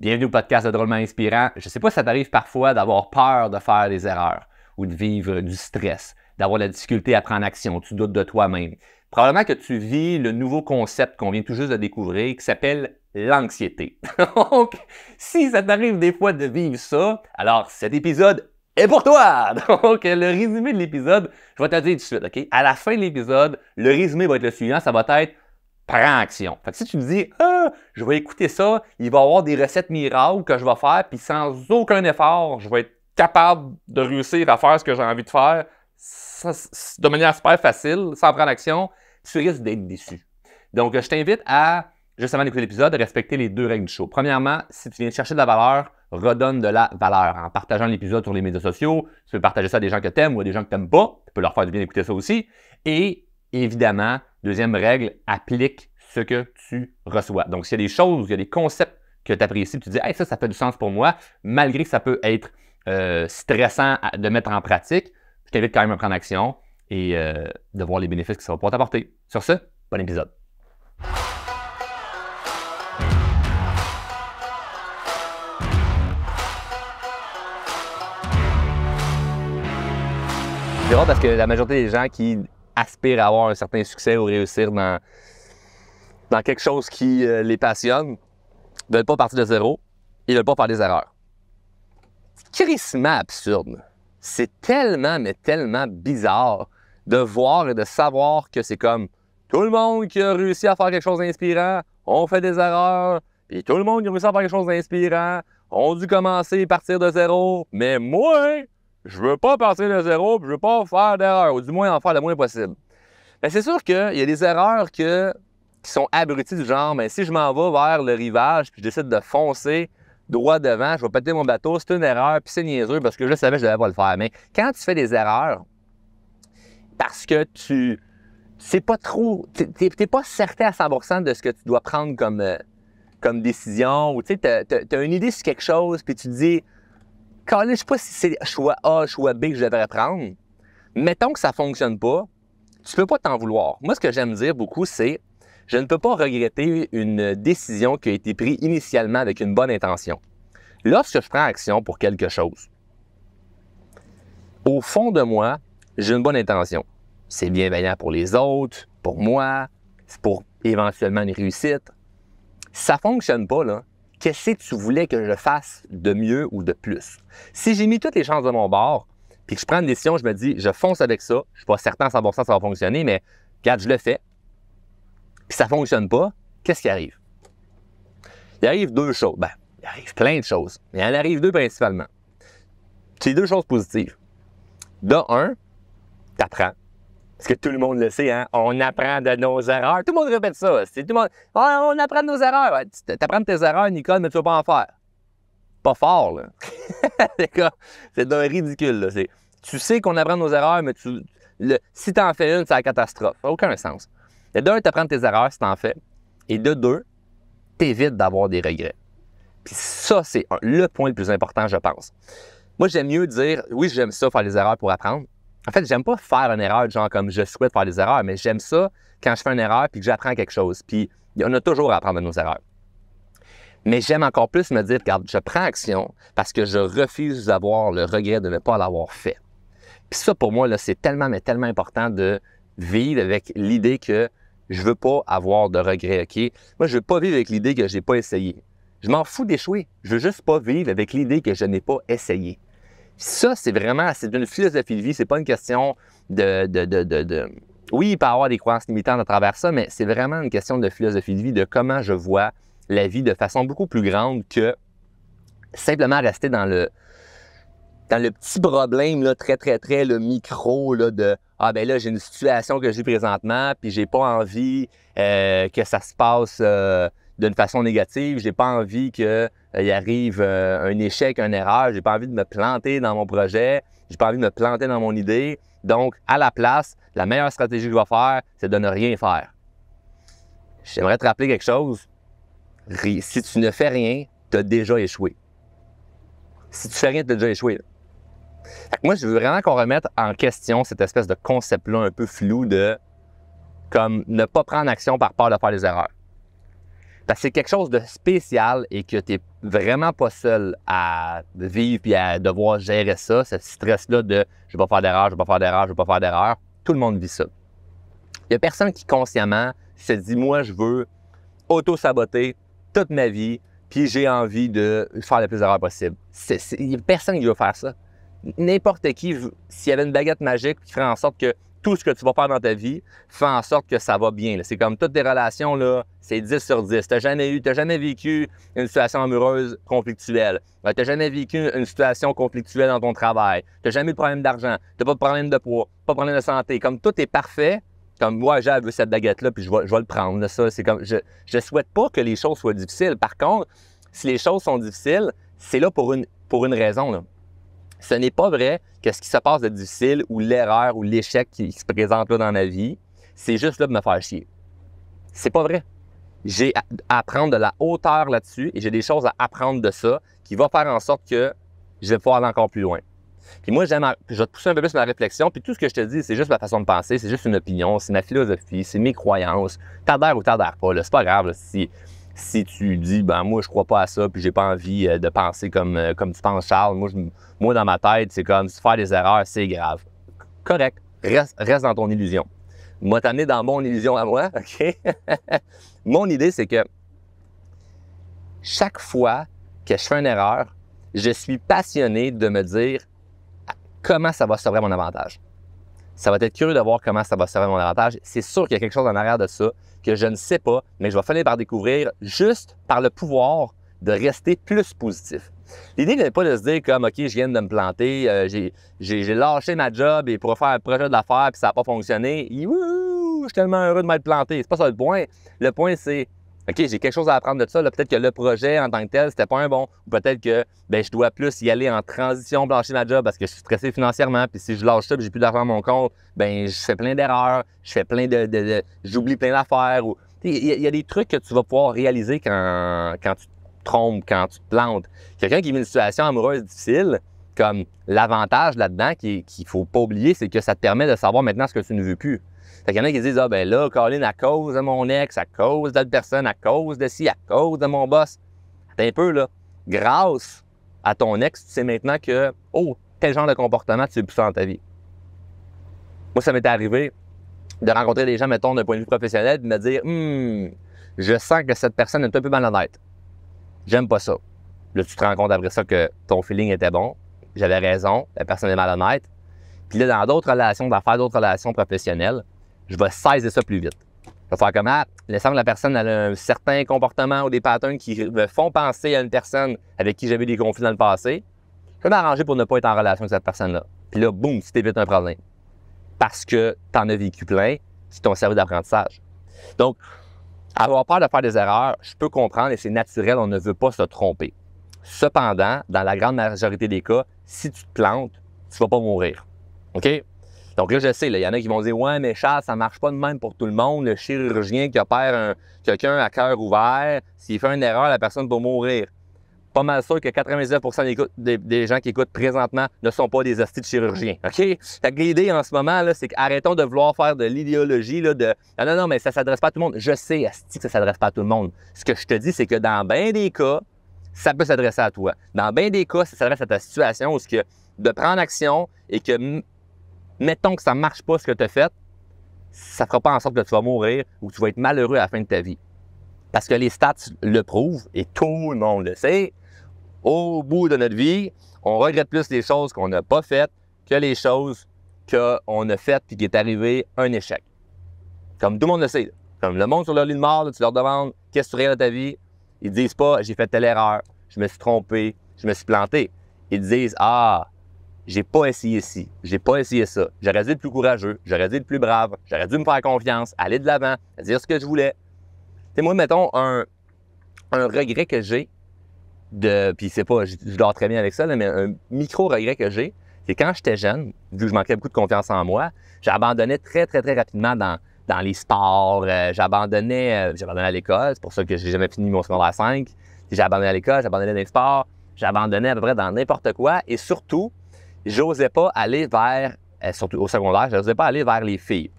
Bienvenue au podcast de Drôlement Inspirant. Je ne sais pas si ça t'arrive parfois d'avoir peur de faire des erreurs ou de vivre du stress, d'avoir de la difficulté à prendre action, tu doutes de toi-même. Probablement que tu vis le nouveau concept qu'on vient tout juste de découvrir qui s'appelle l'anxiété. Donc, si ça t'arrive des fois de vivre ça, alors cet épisode est pour toi! Donc, le résumé de l'épisode, je vais te dire tout de suite, OK? À la fin de l'épisode, le résumé va être le suivant, ça va être prends action. Fait que si tu te dis, je vais écouter ça, il va y avoir des recettes miracles que je vais faire, puis sans aucun effort, je vais être capable de réussir à faire ce que j'ai envie de faire de manière super facile, sans prendre action, tu risques d'être déçu. Donc, je t'invite à, juste avant d'écouter l'épisode, respecter les deux règles du show. Premièrement, si tu viens chercher de la valeur, redonne de la valeur en partageant l'épisode sur les médias sociaux. Tu peux partager ça à des gens que tu aimes ou à des gens que tu n'aimes pas. Tu peux leur faire du bien d'écouter ça aussi. Et évidemment, deuxième règle, applique ce que tu reçois. Donc, s'il y a des choses, il y a des concepts que tu apprécies, tu dis hey, ça fait du sens pour moi, malgré que ça peut être stressant de mettre en pratique, je t'invite quand même à prendre action et de voir les bénéfices que ça va pouvoir t'apporter. Sur ce, bon épisode. C'est drôle parce que la majorité des gens qui aspirent à avoir un certain succès ou réussir dans quelque chose qui les passionne, ne veulent pas partir de zéro, ils ne veulent pas faire des erreurs. C'est crissement absurde. C'est tellement, mais tellement bizarre de voir et de savoir que c'est comme tout le monde qui a réussi à faire quelque chose d'inspirant, on fait des erreurs, et tout le monde qui a réussi à faire quelque chose d'inspirant, on dû commencer et partir de zéro, mais moi, je veux pas partir de zéro, puis je veux pas faire d'erreurs, ou du moins en faire le moins possible. Mais c'est sûr qu'il y a des erreurs qui sont abrutis du genre, mais si je m'en vais vers le rivage puis je décide de foncer droit devant, je vais péter mon bateau, c'est une erreur, puis c'est niaiseux parce que je savais que je devais pas le faire. Mais quand tu fais des erreurs, parce que tu sais pas trop, t'es pas certain à 100% de ce que tu dois prendre comme décision, ou tu sais, t'as une idée sur quelque chose, puis tu te dis, je sais pas si c'est choix A, choix B que je devrais prendre. Mettons que ça fonctionne pas, tu peux pas t'en vouloir. Moi, ce que j'aime dire beaucoup, c'est je ne peux pas regretter une décision qui a été prise initialement avec une bonne intention. Lorsque je prends action pour quelque chose, au fond de moi, j'ai une bonne intention. C'est bienveillant pour les autres, pour moi, c'est pour éventuellement une réussite. Si ça ne fonctionne pas, là, qu'est-ce que tu voulais que je fasse de mieux ou de plus? Si j'ai mis toutes les chances de mon bord, puis que je prends une décision, je me dis, je fonce avec ça, je ne suis pas certain à 100% que ça va fonctionner, mais regarde, je le fais, puis ça ne fonctionne pas, qu'est-ce qui arrive? Il arrive deux choses. Ben, il arrive plein de choses, mais il en arrive deux principalement. C'est deux choses positives. De un, tu apprends. Parce que tout le monde le sait, hein? On apprend de nos erreurs. Tout le monde répète ça. Tout le monde, on apprend de nos erreurs. Ouais, tu apprends de tes erreurs, Nicole, mais tu ne vas pas en faire. Pas fort, là. C'est d'un ridicule, là. Tu sais qu'on apprend de nos erreurs, mais si tu en fais une, c'est la catastrophe. Ça n'a aucun sens. De un, tu apprends de tes erreurs si tu en fais. Et de deux, tu évites d'avoir des regrets. Puis ça, c'est le point le plus important, je pense. Moi, j'aime mieux dire, oui, j'aime ça, faire des erreurs pour apprendre. En fait, j'aime pas faire une erreur, genre comme je souhaite faire des erreurs, mais j'aime ça quand je fais une erreur puis que j'apprends quelque chose. Puis on a toujours à apprendre de nos erreurs. Mais j'aime encore plus me dire, regarde, je prends action parce que je refuse d'avoir le regret de ne pas l'avoir fait. Puis ça, pour moi, là, c'est tellement, mais tellement important de vivre avec l'idée que je veux pas avoir de regrets, OK? Moi, je veux pas vivre avec l'idée que j'ai pas essayé. Je m'en fous d'échouer. Je veux juste pas vivre avec l'idée que je n'ai pas essayé. Ça, c'est une philosophie de vie. C'est pas une question Oui, il peut y avoir des croyances limitantes à travers ça, mais c'est vraiment une question de philosophie de vie, de comment je vois la vie de façon beaucoup plus grande que simplement rester dans le petit problème, là, très, le micro, là, de « Ah, ben là, j'ai une situation que j'ai présentement, puis j'ai pas envie que ça se passe d'une façon négative, j'ai pas envie qu'il arrive un échec, une erreur, j'ai pas envie de me planter dans mon projet, j'ai pas envie de me planter dans mon idée. Donc, à la place, la meilleure stratégie que je vais faire, c'est de ne rien faire. » J'aimerais te rappeler quelque chose. Si tu ne fais rien, tu as déjà échoué. Si tu fais rien, tu as déjà échoué. Là. Fait que moi, je veux vraiment qu'on remette en question cette espèce de concept-là un peu flou de comme ne pas prendre action par peur de faire des erreurs. Parce que c'est quelque chose de spécial et que tu n'es vraiment pas seul à vivre et à devoir gérer ça, ce stress-là de « je ne vais pas faire d'erreur, je ne vais pas faire d'erreur, je ne vais pas faire d'erreur ». Tout le monde vit ça. Il n'y a personne qui consciemment se dit « moi, je veux auto-saboter toute ma vie puis j'ai envie de faire le plus d'erreurs possible ». Il n'y a personne qui veut faire ça. N'importe qui, s'il y avait une baguette magique qui ferait en sorte que tout ce que tu vas faire dans ta vie fait en sorte que ça va bien. C'est comme toutes tes relations, là, c'est 10 sur 10. Tu n'as jamais vécu une situation amoureuse conflictuelle. Tu n'as jamais vécu une situation conflictuelle dans ton travail. Tu n'as jamais eu de problème d'argent. Tu n'as pas de problème de poids, pas de problème de santé. Comme tout est parfait, comme moi, j'ai vu cette baguette-là, puis je vais le prendre. Là, ça, c'est comme, je ne souhaite pas que les choses soient difficiles. Par contre, si les choses sont difficiles, c'est là pour une raison. Là. Ce n'est pas vrai que ce qui se passe de difficile ou l'erreur ou l'échec qui se présente là dans ma vie, c'est juste là de me faire chier. C'est pas vrai. J'ai à prendre de la hauteur là-dessus et j'ai des choses à apprendre de ça qui va faire en sorte que je vais pouvoir aller encore plus loin. Puis moi, je vais te pousser un peu plus ma réflexion, puis tout ce que je te dis, c'est juste ma façon de penser, c'est juste une opinion, c'est ma philosophie, c'est mes croyances. T'adhères ou t'adhères pas, là, c'est pas grave là, si tu dis, ben moi, je crois pas à ça, puis j'ai pas envie de penser comme tu penses, Charles. Moi, dans ma tête, c'est comme, si faire des erreurs, c'est grave. Correct. Reste dans ton illusion. Moi, t'amener dans mon illusion à moi, OK? Mon idée, c'est que chaque fois que je fais une erreur, je suis passionné de me dire comment ça va servir à mon avantage. Ça va être curieux de voir comment ça va servir à mon avantage. C'est sûr qu'il y a quelque chose en arrière de ça que je ne sais pas, mais je vais finir par découvrir juste par le pouvoir de rester plus positif. L'idée n'est pas de se dire comme « OK, je viens de me planter, j'ai lâché ma job et pour faire un projet d'affaires puis ça n'a pas fonctionné. Je suis tellement heureux de m'être planté. » C'est pas ça le point. Le point, c'est « OK, j'ai quelque chose à apprendre de ça. Peut-être que le projet en tant que tel, c'était pas un bon. Ou peut-être que je dois plus y aller en transition pour lâcher ma job parce que je suis stressé financièrement. Puis si je lâche ça et j'ai plus d'argent à mon compte, je fais plein d'erreurs, je fais plein j'oublie plein d'affaires. Il y a des trucs que tu vas pouvoir réaliser quand tu te trompes, quand tu te plantes. Quelqu'un qui vit une situation amoureuse difficile, comme l'avantage là-dedans qu'il ne faut pas oublier, c'est que ça te permet de savoir maintenant ce que tu ne veux plus. Fait qu'il y en a qui disent « Ah ben là, Colin, à cause de mon ex, à cause d'autres personnes, à cause de ci, à cause de mon boss. » Attends un peu, là. Grâce à ton ex, tu sais maintenant que « Oh, tel genre de comportement, tu veux plus ça dans ta vie. » Moi, ça m'était arrivé de rencontrer des gens, mettons, d'un point de vue professionnel, et de me dire « Je sens que cette personne est un peu malhonnête. J'aime pas ça. » Là, tu te rends compte après ça que ton feeling était bon. J'avais raison, la personne est malhonnête. Puis là, dans d'autres relations d'affaires, d'autres relations professionnelles, je vais saisir ça plus vite. Je vais faire comme, il me semble que la personne a un certain comportement ou des patterns qui me font penser à une personne avec qui j'avais des conflits dans le passé. Je vais m'arranger pour ne pas être en relation avec cette personne-là. Puis là, boum, tu t'évites un problème. Parce que tu en as vécu plein qui t'ont servi d'apprentissage. Donc, avoir peur de faire des erreurs, je peux comprendre et c'est naturel, on ne veut pas se tromper. Cependant, dans la grande majorité des cas, si tu te plantes, tu ne vas pas mourir. OK? Donc là, je sais, il y en a qui vont dire « Ouais, mais Charles, ça ne marche pas de même pour tout le monde. Le chirurgien qui opère quelqu'un à cœur ouvert, s'il fait une erreur, la personne va mourir. » Pas mal sûr que 99% des gens qui écoutent présentement ne sont pas des hosties de chirurgiens. OK? Fait que l'idée en ce moment, là, c'est qu'arrêtons de vouloir faire de l'idéologie là, de « Non, mais ça ne s'adresse pas à tout le monde. » Je sais, hostie, que ça ne s'adresse pas à tout le monde. Ce que je te dis, c'est que dans bien des cas, ça peut s'adresser à toi. Dans bien des cas, ça s'adresse à ta situation où de prendre action et que mettons que ça ne marche pas ce que tu as fait, ça ne fera pas en sorte que tu vas mourir ou que tu vas être malheureux à la fin de ta vie. Parce que les stats le prouvent et tout le monde le sait. Au bout de notre vie, on regrette plus les choses qu'on n'a pas faites que les choses qu'on a faites et qui est arrivé un échec. Comme tout le monde le sait. Comme le monde sur leur lit de mort, là, tu leur demandes « Qu'est-ce que tu regardes de ta vie? » Ils ne disent pas « J'ai fait telle erreur, je me suis trompé, je me suis planté. » Ils disent « Ah, j'ai pas essayé ci, j'ai pas essayé ça. J'aurais dû être plus courageux, j'aurais dû être plus brave, j'aurais dû me faire confiance, aller de l'avant, dire ce que je voulais. » Tu sais, moi, mettons, un regret que j'ai, puis c'est pas, je dors très bien avec ça, là, mais un micro-regret que j'ai, c'est quand j'étais jeune, vu que je manquais beaucoup de confiance en moi, j'abandonnais très, très, très rapidement dans les sports. J'abandonnais à l'école, c'est pour ça que j'ai jamais fini mon secondaire 5. J'ai abandonné à l'école, j'abandonnais dans les sports, j'abandonnais à peu près dans n'importe quoi. Et surtout, j'osais pas aller vers, surtout au secondaire, j'osais pas aller vers les filles.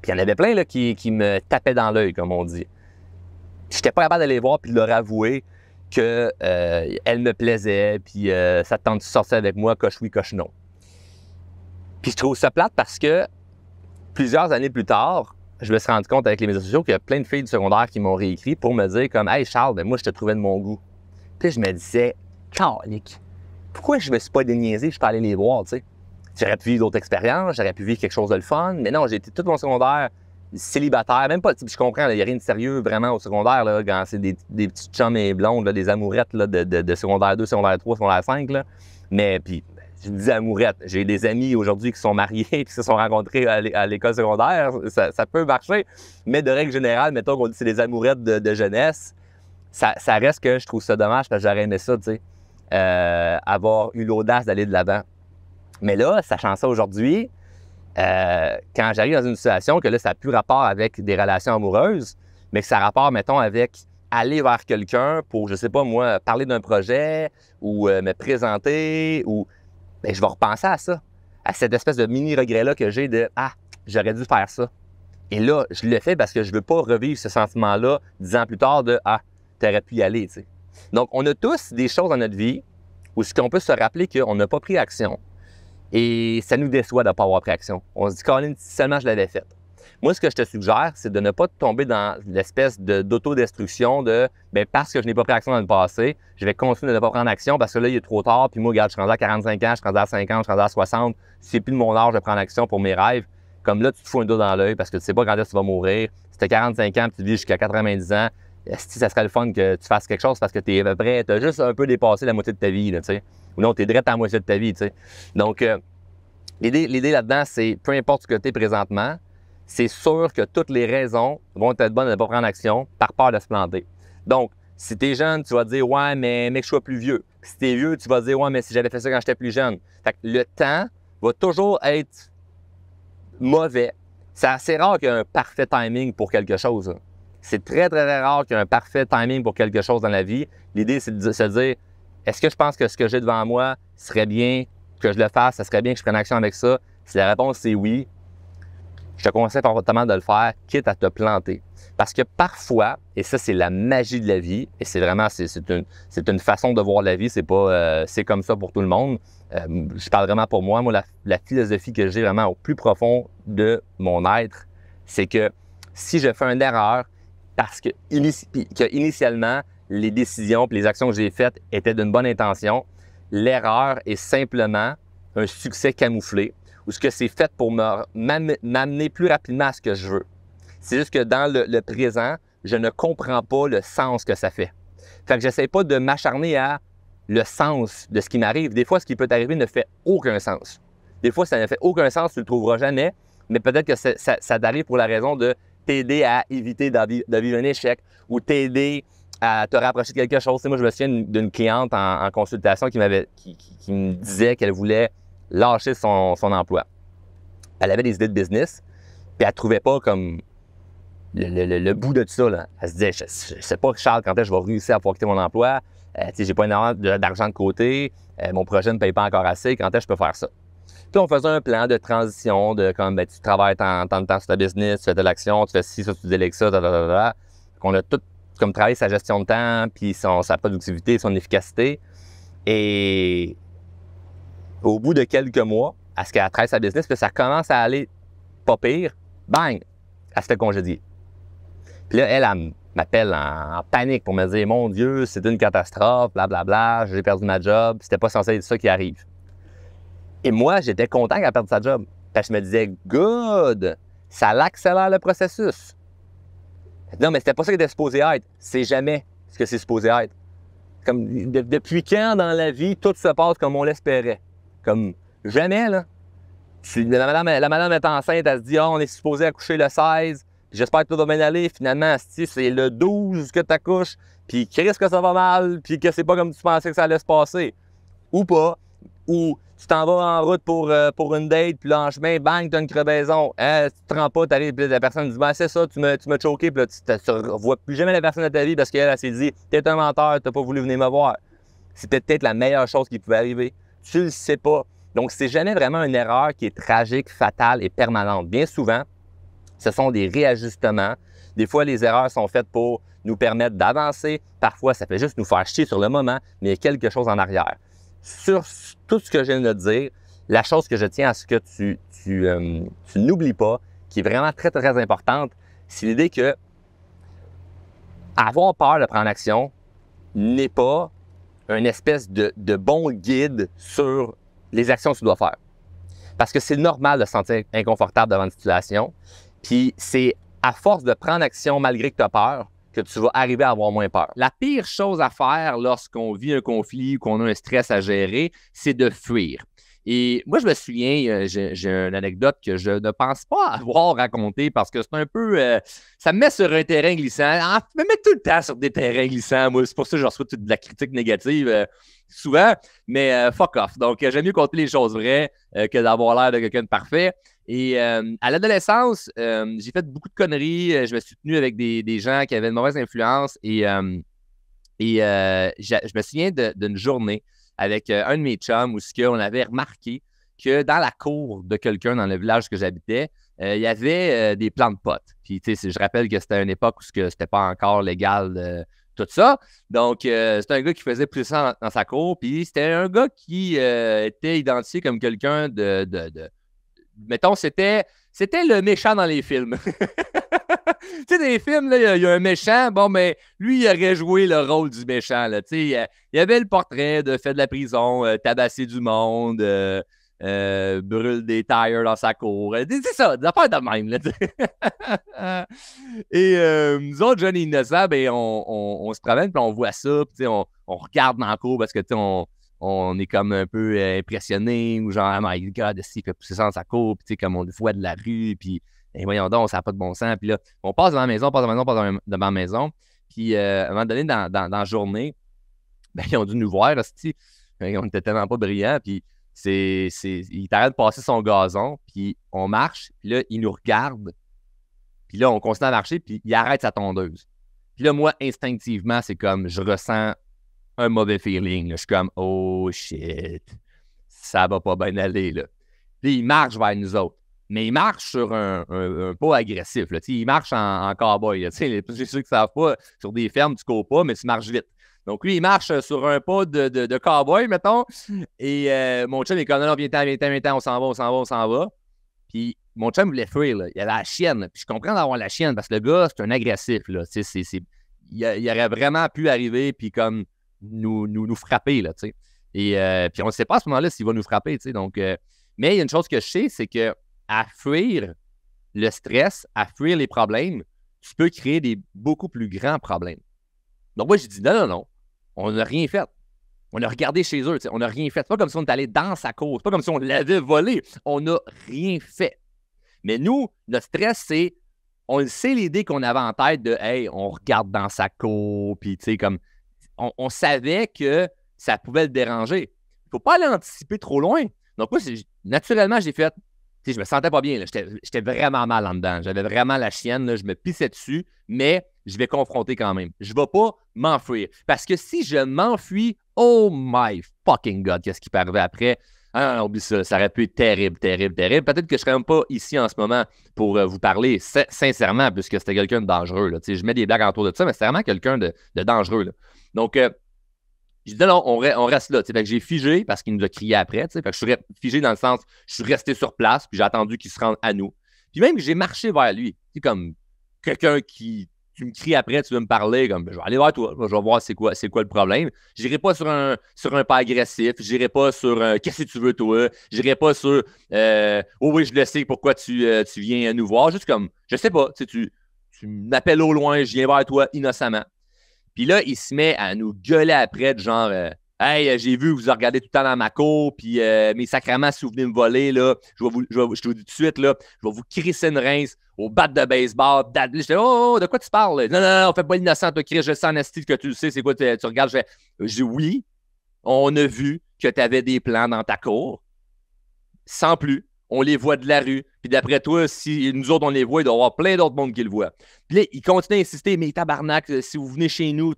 Puis il y en avait plein là, qui me tapaient dans l'œil, comme on dit. Je n'étais pas capable d'aller voir puis de leur avouer qu'elle me plaisait, puis ça te tente de sortir avec moi, coche oui, coche non. Puis je trouve ça plate parce que plusieurs années plus tard, je me suis rendu compte avec les médias sociaux qu'il y a plein de filles du secondaire qui m'ont réécrit pour me dire comme « Hey Charles, ben moi je te trouvais de mon goût. » Puis je me disais « Calique, pourquoi je me suis pas déniaisé, je peux aller les voir, tu sais? J'aurais pu vivre d'autres expériences, j'aurais pu vivre quelque chose de le fun, mais non, j'ai été tout mon secondaire célibataire, même pas, je comprends, il n'y a rien de sérieux vraiment au secondaire, là, quand c'est des petites chums et blondes, là, des amourettes là, de secondaire 2, secondaire 3, secondaire 5, là. Mais puis, je dis amourettes, j'ai des amis aujourd'hui qui sont mariés et qui se sont rencontrés à l'école secondaire, ça peut marcher, mais de règle générale, mettons qu'on dit que c'est des amourettes de jeunesse, ça reste que je trouve ça dommage parce que j'aurais aimé ça, tu sais, avoir eu l'audace d'aller de l'avant. Mais là, sachant ça aujourd'hui, quand j'arrive dans une situation que là, ça n'a plus rapport avec des relations amoureuses, mais que ça a rapport, mettons, avec aller vers quelqu'un pour, je sais pas moi, parler d'un projet ou me présenter, ou bien, je vais repenser à ça, à cette espèce de mini-regret-là que j'ai de « Ah, j'aurais dû faire ça ». Et là, je le fais parce que je ne veux pas revivre ce sentiment-là 10 ans plus tard de « Ah, tu aurais pu y aller ». T'sais. Donc, on a tous des choses dans notre vie où ce qu'on peut se rappeler qu'on n'a pas pris action. Et ça nous déçoit de ne pas avoir pris action. On se dit, Colin, si seulement je l'avais fait. Moi, ce que je te suggère, c'est de ne pas tomber dans l'espèce d'autodestruction de bien, parce que je n'ai pas pris action dans le passé, je vais continuer de ne pas prendre action parce que là, il est trop tard. Puis moi, regarde, je suis rendu à 45 ans, je suis rendu à 50, je suis rendu à 60. C'est plus de mon âge de prendre action pour mes rêves. Comme là, tu te fous un dos dans l'œil parce que tu ne sais pas quand est-ce que tu vas mourir. Si tu as 45 ans et tu vis jusqu'à 90 ans, si ça serait le fun que tu fasses quelque chose parce que tu es à peu près, tu as juste un peu dépassé la moitié de ta vie, là, tu sais. Ou non, tu es direct à la moitié de ta vie, tu sais. Donc, l'idée là-dedans, c'est peu importe ce que tu es présentement, c'est sûr que toutes les raisons vont être bonnes de ne pas prendre action par peur de se planter. Donc, si tu es jeune, tu vas te dire « Ouais, mais que je sois plus vieux ». Si tu es vieux, tu vas te dire « Ouais, mais si j'avais fait ça quand j'étais plus jeune ». Fait que le temps va toujours être mauvais. C'est assez rare qu'il y ait un parfait timing pour quelque chose. C'est très, très, très rare qu'il y ait un parfait timing pour quelque chose dans la vie. L'idée, c'est de se dire « Est-ce que je pense que ce que j'ai devant moi serait bien que je le fasse, ça serait bien que je prenne action avec ça? » Si la réponse c'est oui, je te conseille fortement de le faire, quitte à te planter. Parce que parfois, et ça c'est la magie de la vie, et c'est vraiment, c'est une façon de voir la vie, c'est pas, c'est comme ça pour tout le monde. Je parle vraiment pour moi. Moi, la philosophie que j'ai vraiment au plus profond de mon être, c'est que si je fais une erreur, parce que initialement, les décisions et les actions que j'ai faites étaient d'une bonne intention, l'erreur est simplement un succès camouflé ou ce que c'est fait pour m'amener plus rapidement à ce que je veux. C'est juste que dans le présent, je ne comprends pas le sens que ça fait. Fait que j'essaie pas de m'acharner à le sens de ce qui m'arrive. Des fois, ce qui peut t'arriver ne fait aucun sens. Des fois, ça ne fait aucun sens, tu ne le trouveras jamais, mais peut-être que ça t'arrive pour la raison de t'aider à éviter de vivre un échec ou t'aider à te rapprocher de quelque chose. Tu sais, moi, je me souviens d'une cliente en consultation qui me disait qu'elle voulait lâcher son emploi. Elle avait des idées de business, puis elle ne trouvait pas comme le bout de tout ça. Là. Elle se disait, je ne sais pas, Charles, quand est-ce que je vais réussir à pouvoir quitter mon emploi? Je n'ai pas énormément d'argent de côté, mon projet ne paye pas encore assez, quand est-ce que je peux faire ça? Puis on faisait un plan de transition, de comme ben, tu travailles tant de temps sur ta business, tu fais de l'action, tu fais ci, ça, tu délègues ça, On a tout comme travaillé sa gestion de temps, puis sa productivité, son efficacité. Et au bout de quelques mois, à ce qu'elle travaille sa business, puis ça commence à aller pas pire, bang, elle se fait congédier. Puis là, elle m'appelle en panique pour me dire « Mon Dieu, c'est une catastrophe, blablabla, j'ai perdu ma job, c'était pas censé être ça qui arrive. » Et moi, j'étais content qu'elle perde sa job. Parce que je me disais « Good, ça l'accélère le processus. » Non, mais c'était pas ça qui était supposé être. C'est jamais ce que c'est supposé être. Comme depuis quand dans la vie, tout se passe comme on l'espérait? Comme jamais, là. La madame est enceinte, elle se dit « Ah, on est supposé accoucher le 16. » J'espère que tout va bien aller. Finalement, c'est le 12 que tu accouches, puis qu'est-ce que ça va mal, puis que c'est pas comme tu pensais que ça allait se passer. Ou pas. Ou tu t'en vas en route pour une date, puis là, en chemin, bang, tu as une crevaison. Tu te rends pas, tu arrives, puis la personne dit « Ben, c'est ça, tu m'as choqué, puis là, tu ne revois plus jamais la personne de ta vie parce qu'elle s'est dit « T'es un menteur, t'as pas voulu venir me voir. » C'était peut-être la meilleure chose qui pouvait arriver. Tu le sais pas. Donc, c'est jamais vraiment une erreur qui est tragique, fatale et permanente. Bien souvent, ce sont des réajustements. Des fois, les erreurs sont faites pour nous permettre d'avancer. Parfois, ça fait juste nous faire chier sur le moment, mais il y a quelque chose en arrière. Sur tout ce que je viens de dire, la chose que je tiens à ce que tu n'oublies pas, qui est vraiment très, très importante, c'est l'idée que avoir peur de prendre action n'est pas une espèce de bon guide sur les actions que tu dois faire. Parce que c'est normal de se sentir inconfortable devant une situation. Puis c'est à force de prendre action malgré que tu as peur que tu vas arriver à avoir moins peur. La pire chose à faire lorsqu'on vit un conflit ou qu'on a un stress à gérer, c'est de fuir. Et moi, je me souviens, j'ai une anecdote que je ne pense pas avoir racontée parce que c'est un peu... ça me met sur un terrain glissant. Ça me met tout le temps sur des terrains glissants. Moi, c'est pour ça que je reçois toute de la critique négative souvent, mais fuck off. Donc, j'aime mieux compter les choses vraies que d'avoir l'air de quelqu'un de parfait. Et à l'adolescence, j'ai fait beaucoup de conneries. Je me suis tenu avec des gens qui avaient une mauvaise influence et je me souviens d'une journée avec un de mes chums où on avait remarqué que dans la cour de quelqu'un dans le village que j'habitais, il y avait des plants de potes. Puis, tu sais, je rappelle que c'était une époque où c'était pas encore légal tout ça. Donc, c'était un gars qui faisait plus ça dans sa cour. Puis, c'était un gars qui était identifié comme quelqu'un mettons, c'était le méchant dans les films. Tu sais, dans les films, il y a un méchant. Bon, mais lui, il aurait joué le rôle du méchant. Là. Tu sais, il y avait le portrait de fait de la prison, tabasser du monde, brûle des tires dans sa cour. C'est ça, des affaires de même. Là, et nous autres, jeunes innocents, ben, on se promène, puis on voit ça, puis on regarde dans la cour parce que, tu sais, on est comme un peu impressionné ou genre, oh my God, s'il fait pousser ça dans sa cour, puis comme on le voit de la rue, puis voyons donc, ça n'a pas de bon sens. Puis là, on passe devant la maison, devant la maison. Puis à un moment donné, dans la journée, ben, ils ont dû nous voir, on n'était tellement pas brillants. Puis il t'arrête de passer son gazon, puis on marche, puis là, il nous regarde. Puis là, on continue à marcher, puis il arrête sa tondeuse. Puis là, moi, instinctivement, c'est comme, je ressens un mauvais feeling. Là. Je suis comme, oh shit, ça va pas bien aller. Là. Puis il marche vers nous autres. Mais il marche sur un pas agressif. Là. Il marche en cowboy. Là. C'est ceux qui ne savent pas, sur des fermes, tu ne cours pas, mais tu marches vite. Donc lui, il marche sur un pas de cowboy, mettons. Et mon chum est comme, non, viens-t'en, on s'en va. Puis mon chum voulait fuir. Là. Il avait la chienne. Puis je comprends d'avoir la chienne parce que le gars, c'est un agressif. Là. Il aurait vraiment pu arriver puis comme nous frapper. Là, et puis on ne sait pas à ce moment-là s'il va nous frapper. Donc, mais il y a une chose que je sais, c'est que à fuir le stress, à fuir les problèmes, tu peux créer des beaucoup plus grands problèmes. Donc moi, j'ai dit non, on n'a rien fait. On a regardé chez eux, on n'a rien fait. C'est pas comme si on était allé dans sa cour, c'est pas comme si on l'avait volé. On n'a rien fait. Mais nous, notre stress, c'est, on sait l'idée qu'on avait en tête de, hey, on regarde dans sa cour, puis tu sais, comme, on savait que ça pouvait le déranger. Il ne faut pas aller anticiper trop loin. Donc moi, naturellement, j'ai fait, je me sentais pas bien. J'étais vraiment mal en dedans. J'avais vraiment la chienne. Là, je me pissais dessus, mais je vais confronter quand même. Je ne vais pas m'enfuir. Parce que si je m'enfuis, oh my fucking God, qu'est-ce qui peut arriver après? Ah, oublie ça. Ça aurait pu être terrible. Peut-être que je ne serais même pas ici en ce moment pour vous parler sincèrement, puisque c'était quelqu'un de dangereux. Là. Je mets des blagues autour de ça, mais c'est vraiment quelqu'un de dangereux. Là. Donc, j'ai dit non, on reste là. Fait que j'ai figé parce qu'il nous a crié après. Fait que je suis figé dans le sens, je suis resté sur place, puis j'ai attendu qu'il se rende à nous. Puis même que j'ai marché vers lui. C'est comme quelqu'un qui, tu me cries après, tu veux me parler, comme je vais aller vers toi, je vais voir c'est quoi le problème. Je n'irai pas sur un pas agressif, je n'irai pas sur qu'est-ce que tu veux toi, je n'irai pas sur oh oui, je le sais pourquoi tu viens nous voir. Juste comme, je sais pas, tu m'appelles au loin, je viens vers toi innocemment. Puis là, il se met à nous gueuler après, de genre hey, j'ai vu, vous regardez tout le temps dans ma cour, puis mes sacrements, si vous venez me voler, là, je te vous dis tout de suite, là, je vais vous crisser une rince au bat de baseball. J'étais, oh, de quoi tu parles? Non, fais pas l'innocent, toi, Chris, je sens en esti que tu le sais, c'est quoi, tu regardes, je dis oui, on a vu que tu avais des plans dans ta cour, sans plus. On les voit de la rue. Puis d'après toi, si nous autres, on les voit, il doit y avoir plein d'autres mondes qui le voient. Puis là, il continue à insister, mais tabarnak, si vous venez chez nous...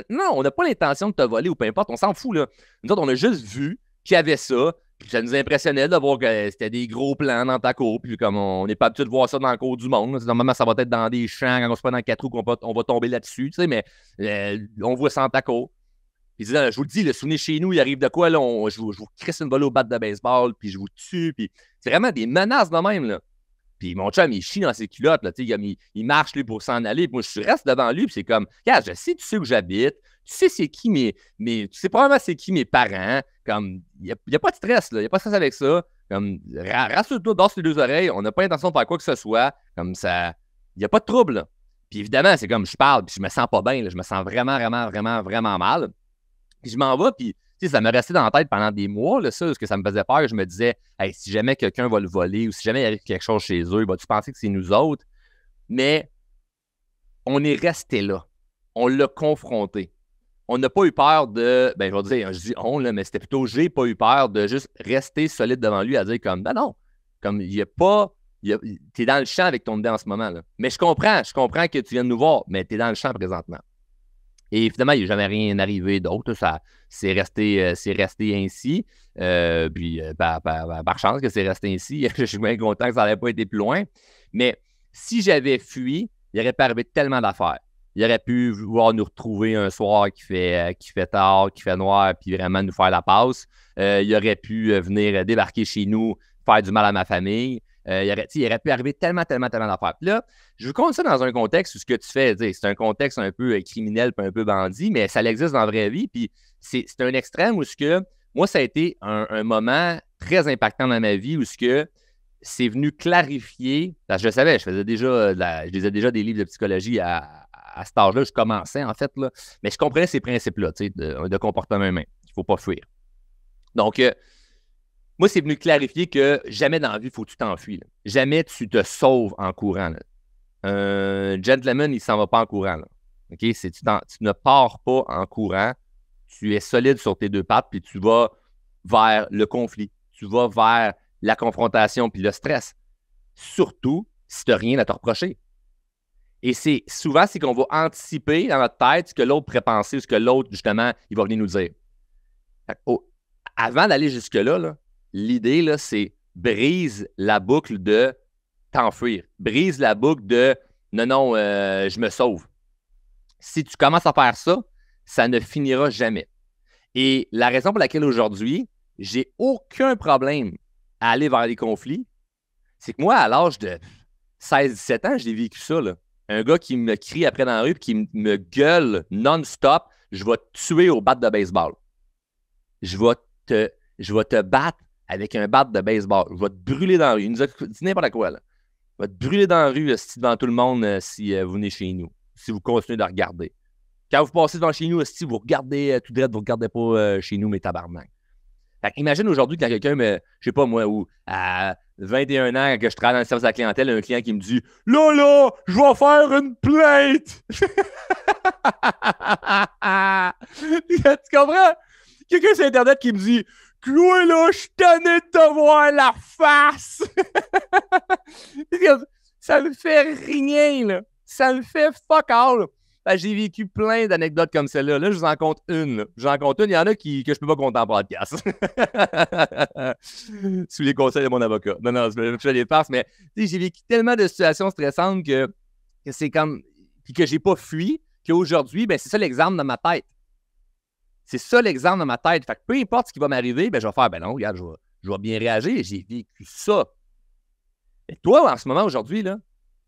Non, on n'a pas l'intention de te voler ou peu importe, on s'en fout, là. Nous autres, on a juste vu qu'il y avait ça, Puis ça nous impressionnait de voir que c'était des gros plans dans ta cour. Puis comme on n'est pas habitué de voir ça dans la cour du monde. Normalement, ça va être dans des champs, quand on se prend dans 4 roues, on va tomber là-dessus. Mais on voit ça dans ta cour. Puis je vous le dis, le souvenir chez nous, il arrive de quoi? Là, je vous crisse une balle au bat de baseball, puis je vous tue. Puis c'est vraiment des menaces de même. Là. Puis mon chum, il chie dans ses culottes. Là, il marche lui, pour s'en aller. Puis moi, je reste devant lui. Puis c'est comme, regarde, je sais, tu sais où j'habite. Tu sais c'est qui tu sais probablement c'est qui mes parents. Comme, il n'y a pas de stress. Il n'y a pas de stress avec ça. Comme, rassure-toi, dors sur les deux oreilles. On n'a pas l'intention de faire quoi que ce soit. Comme ça, il n'y a pas de trouble. Là. Puis évidemment, c'est comme, je parle, puis je me sens pas bien. Là. Je me sens vraiment, vraiment, vraiment, vraiment mal. Puis je m'en vais, puis ça me restait dans la tête pendant des mois, là, ça, parce que ça me faisait peur. Je me disais, hey, si jamais quelqu'un va le voler ou si jamais il arrive quelque chose chez eux, vas-tu penser que c'est nous autres? Mais on est resté là. On l'a confronté. On n'a pas eu peur de, ben je vais dire, je dis on, là, mais c'était plutôt j'ai pas eu peur de juste rester solide devant lui à dire comme, non, comme il n'y a pas, t'es dans le champ avec ton idée en ce moment. Là. Mais je comprends que tu viens de nous voir, mais t'es dans le champ présentement. Et finalement, il n'y a jamais rien arrivé d'autre. Ça, c'est resté ainsi. Puis, par chance que c'est resté ainsi, je suis bien content que ça n'avait pas été plus loin. Mais si j'avais fui, il aurait pu arriver tellement d'affaires. Il aurait pu vouloir nous retrouver un soir qui fait tard, qui fait noir, puis vraiment nous faire la passe. Il aurait pu venir débarquer chez nous, faire du mal à ma famille. Il aurait pu arriver tellement d'affaires. Puis là, je vous compte ça dans un contexte où ce que tu fais, c'est un contexte un peu criminel puis un peu bandit, mais ça existe dans la vraie vie. Puis c'est un extrême où ce que moi, ça a été un moment très impactant dans ma vie où ce que c'est venu clarifier. Parce que je savais, je lisais déjà des livres de psychologie à cet âge-là. Je commençais, en fait, là, mais je comprenais ces principes-là de comportement humain. Il ne faut pas fuir. Donc, moi, c'est venu clarifier que jamais dans la vie, il faut que tu t'enfuis. Là. Jamais tu te sauves en courant. Là. Un gentleman, il ne s'en va pas en courant. Là. Okay? Tu ne pars pas en courant. Tu es solide sur tes deux pattes, puis tu vas vers le conflit. Tu vas vers la confrontation, puis le stress. Surtout si tu n'as rien à te reprocher. Et souvent, c'est qu'on va anticiper dans notre tête ce que l'autre pourrait penser, ce que l'autre, justement, il va venir nous dire. Avant d'aller jusque-là, là, l'idée, là, c'est brise la boucle de t'enfuir. Brise la boucle de non, je me sauve. Si tu commences à faire ça, ça ne finira jamais. Et la raison pour laquelle aujourd'hui, j'ai aucun problème à aller vers les conflits, c'est que moi, à l'âge de 16-17 ans, j'ai vécu ça. Là. Un gars qui me crie après dans la rue et qui me gueule non-stop, je vais te tuer au bat de baseball. Je vais te battre avec un bat de baseball. Je vais te brûler dans la rue. Il nous a dit n'importe quoi. Là. Je vais te brûler dans la rue devant tout le monde si vous venez chez nous. Si vous continuez de regarder. Quand vous passez devant chez nous, si vous regardez tout droit, vous ne regardez pas chez nous, mes tabarnak. Imagine aujourd'hui quand quelqu'un je sais pas moi, ou à 21 ans, que je travaille dans le service à la clientèle, un client qui me dit là, je vais faire une plainte. Tu comprends? Quelqu'un sur Internet qui me dit Chloé, là, je suis tanné de te voir la face. Ça me fait rien, là. Ça me fait fuck all. J'ai vécu plein d'anecdotes comme celle-là. Là, je vous en compte une. J'en compte une. Il y en a que je ne peux pas compter en podcast. Sous les conseils de mon avocat. Non, je les passe, mais j'ai vécu tellement de situations stressantes que c'est comme. Puis que j'ai pas fui, qu'aujourd'hui, ben, c'est ça l'exemple dans ma tête. C'est ça l'exemple dans ma tête. Fait que peu importe ce qui va m'arriver, ben, je vais faire, ben non, regarde, je vais bien réagir. J'ai vécu ça. Mais toi, en ce moment, aujourd'hui,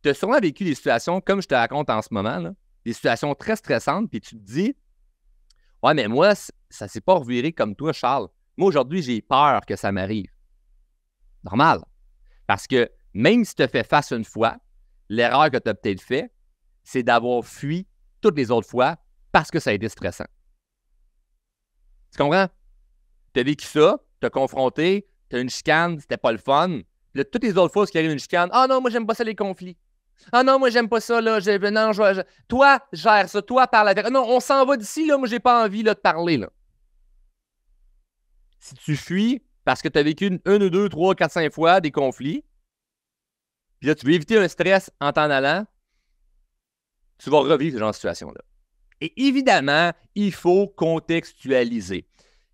tu as sûrement vécu des situations comme je te raconte en ce moment, là, des situations très stressantes, puis tu te dis, ouais, mais moi, ça ne s'est pas reviré comme toi, Charles. Moi, aujourd'hui, j'ai peur que ça m'arrive. Normal. Parce que même si tu as fait face une fois, l'erreur que tu as peut-être fait, c'est d'avoir fui toutes les autres fois parce que ça a été stressant. Tu comprends? Tu as vécu ça, tu as confronté, tu as une chicane, c'était pas le fun. Puis là, toutes les autres fois, ce qui arrive une chicane, ah non, moi, j'aime pas ça, les conflits. Ah non, moi, j'aime pas ça, là. Toi, gère ça. Toi, parle avec. Non, on s'en va d'ici, là. Moi, j'ai pas envie là, de parler, là. Si tu fuis parce que tu as vécu une ou deux, trois, quatre, cinq fois des conflits, puis là, tu veux éviter un stress en t'en allant, tu vas revivre ce genre de situation-là. Et évidemment, il faut contextualiser.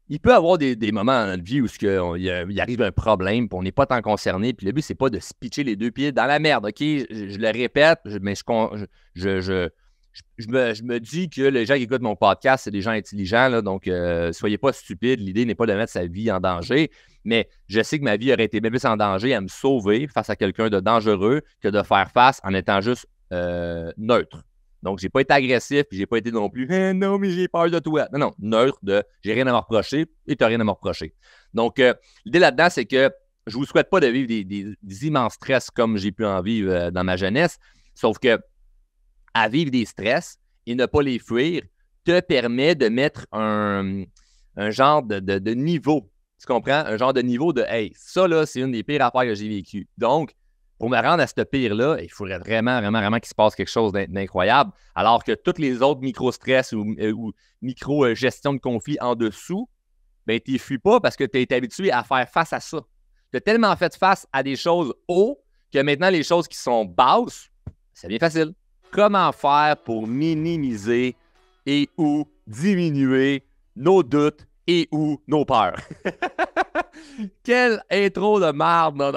il peut y avoir des moments dans notre vie où il arrive un problème, puis on n'est pas tant concerné, puis le but, c'est pas de se pitcher les deux pieds dans la merde, OK? Je le répète, mais je me dis que les gens qui écoutent mon podcast, c'est des gens intelligents, là, donc soyez pas stupides. L'idée n'est pas de mettre sa vie en danger, mais je sais que ma vie aurait été bien plus en danger à me sauver face à quelqu'un de dangereux que de faire face en étant juste neutre. Donc, j'ai pas été agressif, puis j'ai pas été non plus non, mais j'ai peur de toi. Non, neutre de j'ai rien à me reprocher et t'as rien à me reprocher. Donc, l'idée là-dedans, c'est que je vous souhaite pas de vivre des immenses stress comme j'ai pu en vivre dans ma jeunesse, sauf que à vivre des stress et ne pas les fuir te permet de mettre un genre de niveau. Tu comprends? Un genre de niveau de hey, ça là, c'est une des pires affaires que j'ai vécues. Donc, pour me rendre à ce pire-là, il faudrait vraiment, vraiment, vraiment qu'il se passe quelque chose d'incroyable. Alors que tous les autres micro-stress ou micro-gestion de conflit en dessous, ben, tu n'y fuis pas parce que tu es habitué à faire face à ça. Tu as tellement fait face à des choses hauts que maintenant, les choses qui sont basses, c'est bien facile. Comment faire pour minimiser et ou diminuer nos doutes et ou nos peurs? Quelle intro de merde! Non,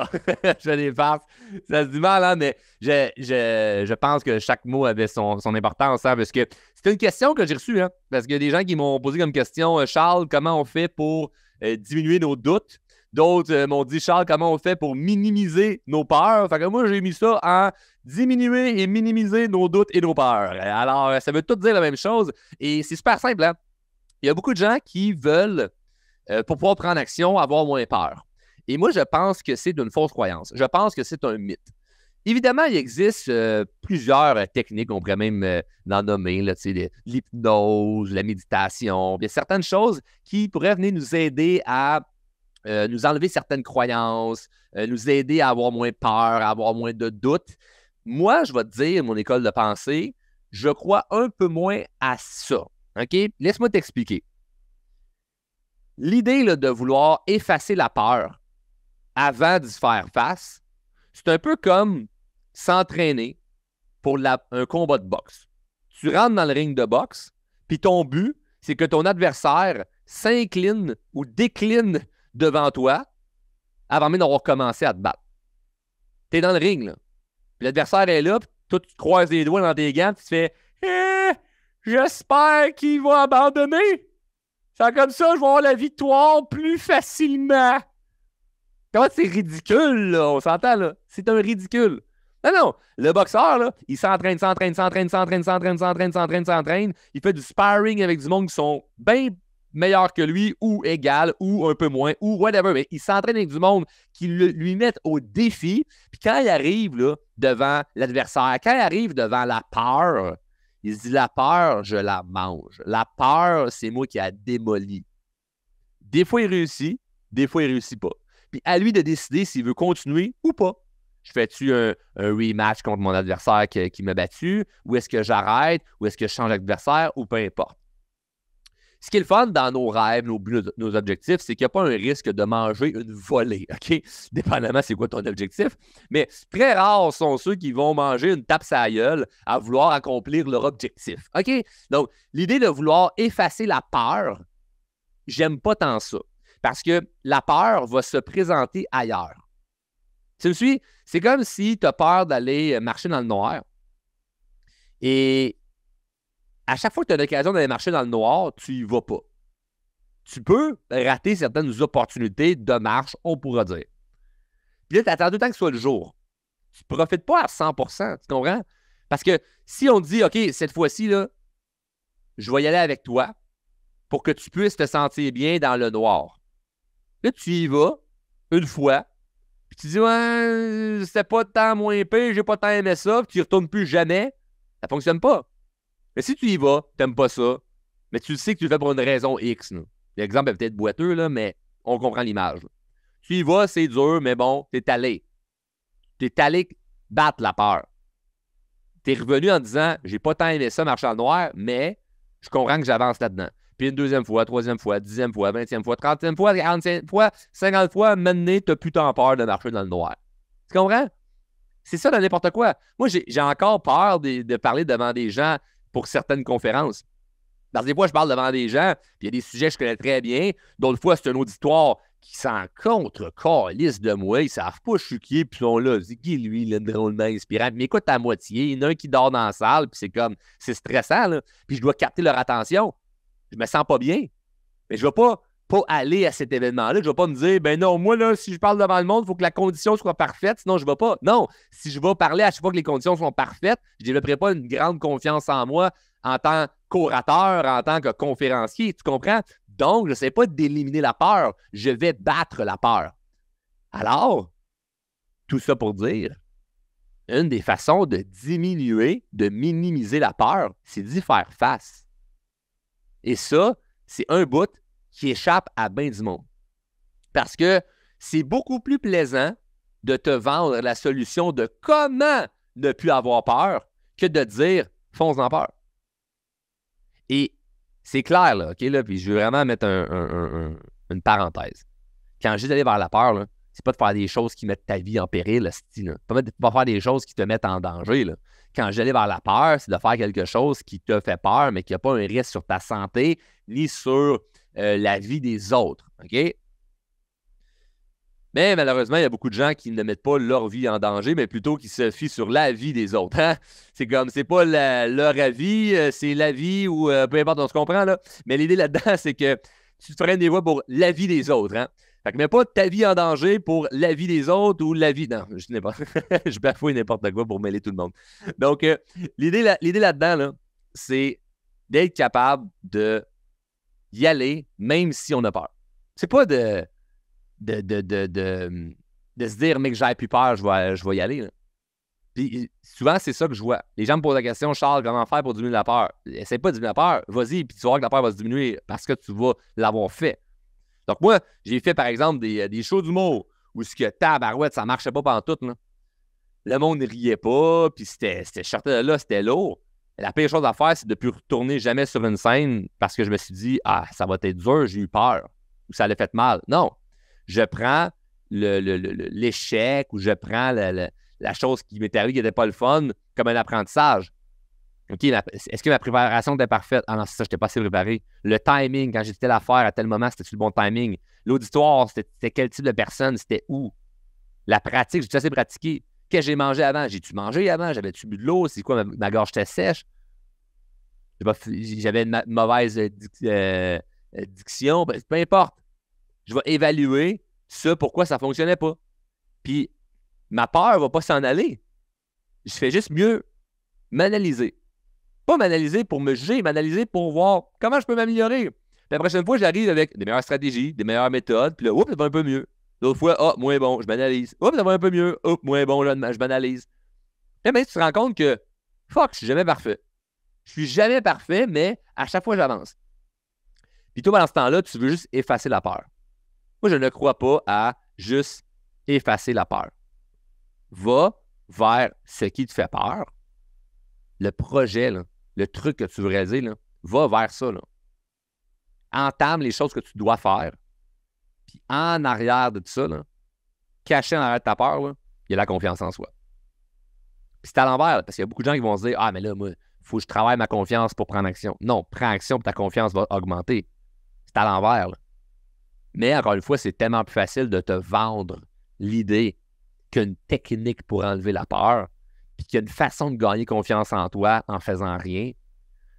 je l'efface. Ça se dit mal, hein, mais je pense que chaque mot avait son importance, hein, parce que c'est une question que j'ai reçue, hein, parce qu'il y a des gens qui m'ont posé comme question, Charles, comment on fait pour diminuer nos doutes? D'autres m'ont dit, Charles, comment on fait pour minimiser nos peurs? Fait que moi, j'ai mis ça en diminuer et minimiser nos doutes et nos peurs. Alors, ça veut tout dire la même chose et c'est super simple, hein? Il y a beaucoup de gens qui veulent pour pouvoir prendre action, avoir moins peur. Et moi, je pense que c'est une fausse croyance. Je pense que c'est un mythe. Évidemment, il existe plusieurs techniques, on pourrait même en nommer, là, l'hypnose, la méditation, il y a certaines choses qui pourraient venir nous aider à nous enlever certaines croyances, nous aider à avoir moins peur, à avoir moins de doutes. Moi, je vais te dire, mon école de pensée, je crois un peu moins à ça. OK? Laisse-moi t'expliquer. L'idée là, de vouloir effacer la peur avant d'y faire face, c'est un peu comme s'entraîner pour un combat de boxe. Tu rentres dans le ring de boxe, puis ton but, c'est que ton adversaire s'incline ou décline devant toi avant même d'avoir commencé à te battre. Tu es dans le ring, là. Puis l'adversaire est là, puis toi, tu te croises les doigts dans tes gants, puis tu fais j'espère qu'il va abandonner. C'est comme ça, je vais avoir la victoire plus facilement. Comment c'est ridicule, là? On s'entend, là? C'est un ridicule. Non, le boxeur, là, il s'entraîne. Il fait du sparring avec du monde qui sont bien meilleurs que lui, ou égal, ou un peu moins, ou whatever. Mais il s'entraîne avec du monde qui lui mettent au défi. Puis quand il arrive là, devant l'adversaire, quand il arrive devant la peur, il se dit, la peur, je la mange. La peur, c'est moi qui la démolis. Des fois, il réussit, des fois, il ne réussit pas. Puis à lui de décider s'il veut continuer ou pas. Je fais-tu un rematch contre mon adversaire qui m'a battu, ou est-ce que j'arrête, ou est-ce que je change d'adversaire, ou peu importe. Ce qui est le fun dans nos rêves, nos objectifs, c'est qu'il n'y a pas un risque de manger une volée, OK? Dépendamment c'est quoi ton objectif. Mais très rares sont ceux qui vont manger une tape à la gueule à vouloir accomplir leur objectif, OK? Donc, l'idée de vouloir effacer la peur, j'aime pas tant ça. Parce que la peur va se présenter ailleurs. Tu me suis? C'est comme si tu as peur d'aller marcher dans le noir. Et à chaque fois que tu as l'occasion d'aller marcher dans le noir, tu y vas pas. Tu peux rater certaines opportunités de marche, on pourra dire. Puis là, tu attends tout le temps que ce soit le jour. Tu ne profites pas à 100%, tu comprends? Parce que si on te dit, OK, cette fois-ci, là, je vais y aller avec toi pour que tu puisses te sentir bien dans le noir. Là, tu y vas une fois, puis tu dis, ouais, c'était pas tant moins pire, j'ai pas tant aimé ça, puis tu y retournes plus jamais, ça ne fonctionne pas. Mais si tu y vas, tu n'aimes pas ça, mais tu sais que tu le fais pour une raison X. L'exemple est peut-être boiteux, là, mais on comprend l'image. Là. Tu y vas, c'est dur, mais bon, t'es allé. T'es allé battre la peur. T'es revenu en disant, j'ai pas tant aimé ça, marcher dans le noir, mais je comprends que j'avance là-dedans. Puis une deuxième fois, troisième fois, 10e fois, 20e fois, 30e fois, 45e fois, 50 fois, maintenant, t'as plus tant peur de marcher dans le noir. Tu comprends? C'est ça dans n'importe quoi. Moi, j'ai encore peur de parler devant des gens pour certaines conférences. Parce que des fois, je parle devant des gens, puis il y a des sujets que je connais très bien. D'autres fois, c'est un auditoire qui s'en contre-calisse de moi. Ils savent pas je suis qui, puis ils sont là. C'est qui, lui, le drôlement inspirant? Mais écoute, à moitié, il y en a un qui dort dans la salle, puis c'est stressant, là. Puis je dois capter leur attention. Je me sens pas bien. Mais je ne vais pas aller à cet événement-là. Je ne vais pas me dire, ben non, moi, là, si je parle devant le monde, il faut que la condition soit parfaite, sinon je ne vais pas. Non, si je vais parler à chaque fois que les conditions sont parfaites, je ne développerai pas une grande confiance en moi en tant qu'orateur, en tant que conférencier. Tu comprends? Donc, je ne sais pas d'éliminer la peur. Je vais battre la peur. Alors, tout ça pour dire, une des façons de diminuer, de minimiser la peur, c'est d'y faire face. Et ça, c'est un bout qui échappe à bien du monde. Parce que c'est beaucoup plus plaisant de te vendre la solution de comment ne plus avoir peur que de dire « fonce dans peur ». Et c'est clair, là, OK, là, puis je veux vraiment mettre une parenthèse. Quand je dis d'aller vers la peur, là, c'est pas de faire des choses qui mettent ta vie en péril, là, pas faire des choses qui te mettent en danger, là. Quand j'allais vers la peur, c'est de faire quelque chose qui te fait peur, mais qui n'a pas un risque sur ta santé ni sur la vie des autres. OK? Mais malheureusement, il y a beaucoup de gens qui ne mettent pas leur vie en danger, mais plutôt qui se fient sur la vie des autres. Hein? C'est comme, c'est pas leur avis, c'est la vie ou peu importe, on se comprend, là. Mais l'idée là-dedans, c'est que tu te freines des voies pour la vie des autres. Hein? Fait que mets pas ta vie en danger pour la vie des autres ou la vie... Non, je n'ai pas. Je bafouille n'importe quoi pour mêler tout le monde. Donc, l'idée là-dedans, là, c'est d'être capable d'y aller, même si on a peur. C'est pas de se dire, mec, j'ai plus peur, je vais y aller. Là. Puis souvent, c'est ça que je vois. Les gens me posent la question, Charles, comment faire pour diminuer la peur? Essaye pas de diminuer la peur, vas-y, puis tu vas voir que la peur va se diminuer parce que tu vas l'avoir fait. Donc moi, j'ai fait, par exemple, des shows d'humour où ce que tabarouette, ça marchait pas pantoute, là. Le monde ne riait pas, puis c'était sorti de là, c'était lourd. La pire chose à faire, c'est de ne plus retourner jamais sur une scène parce que je me suis dit, ah, ça va être dur, j'ai eu peur, ou ça l'a fait mal. Non. Je prends l'échec ou je prends la chose qui m'est arrivée qui n'était pas le fun comme un apprentissage. OK, est-ce que ma préparation était parfaite? Ah non, c'est ça, je n'étais pas assez préparé. Le timing, quand j'étais l'affaire à tel moment, c'était-tu le bon timing? L'auditoire, c'était quel type de personne? C'était où? La pratique, j'ai-tu assez pratiqué? Qu'est-ce que j'ai mangé avant? J'ai-tu mangé avant? J'avais-tu bu de l'eau? C'est quoi, ma gorge était sèche? J'avais une mauvaise diction? Ben, peu importe. Je vais évaluer ça, pourquoi ça ne fonctionnait pas. Puis, ma peur ne va pas s'en aller. Je fais juste mieux m'analyser. Pas m'analyser pour me juger, m'analyser pour voir comment je peux m'améliorer. Puis la prochaine fois, j'arrive avec des meilleures stratégies, des meilleures méthodes, puis là, oups, ça va un peu mieux. L'autre fois, ah, moins bon, je m'analyse. Oups, ça va un peu mieux. Oups, moins bon, là, je m'analyse. Et bien, tu te rends compte que, fuck, je suis jamais parfait. Je suis jamais parfait, mais à chaque fois, j'avance. Puis toi, pendant ce temps-là, tu veux juste effacer la peur. Moi, je ne crois pas à juste effacer la peur. Va vers ce qui te fait peur. Le projet, là, le truc que tu veux réaliser, là, va vers ça. Là. Entame les choses que tu dois faire. Puis en arrière de tout ça, là, caché en arrière de ta peur, là, il y a la confiance en soi. Puis c'est à l'envers, là, parce qu'il y a beaucoup de gens qui vont se dire « Ah, mais là, moi, il faut que je travaille ma confiance pour prendre action. » Non, prends action, puis ta confiance va augmenter. C'est à l'envers. Là. Mais encore une fois, c'est tellement plus facile de te vendre l'idée qu'une technique pour enlever la peur, puis qu'il y a une façon de gagner confiance en toi en faisant rien.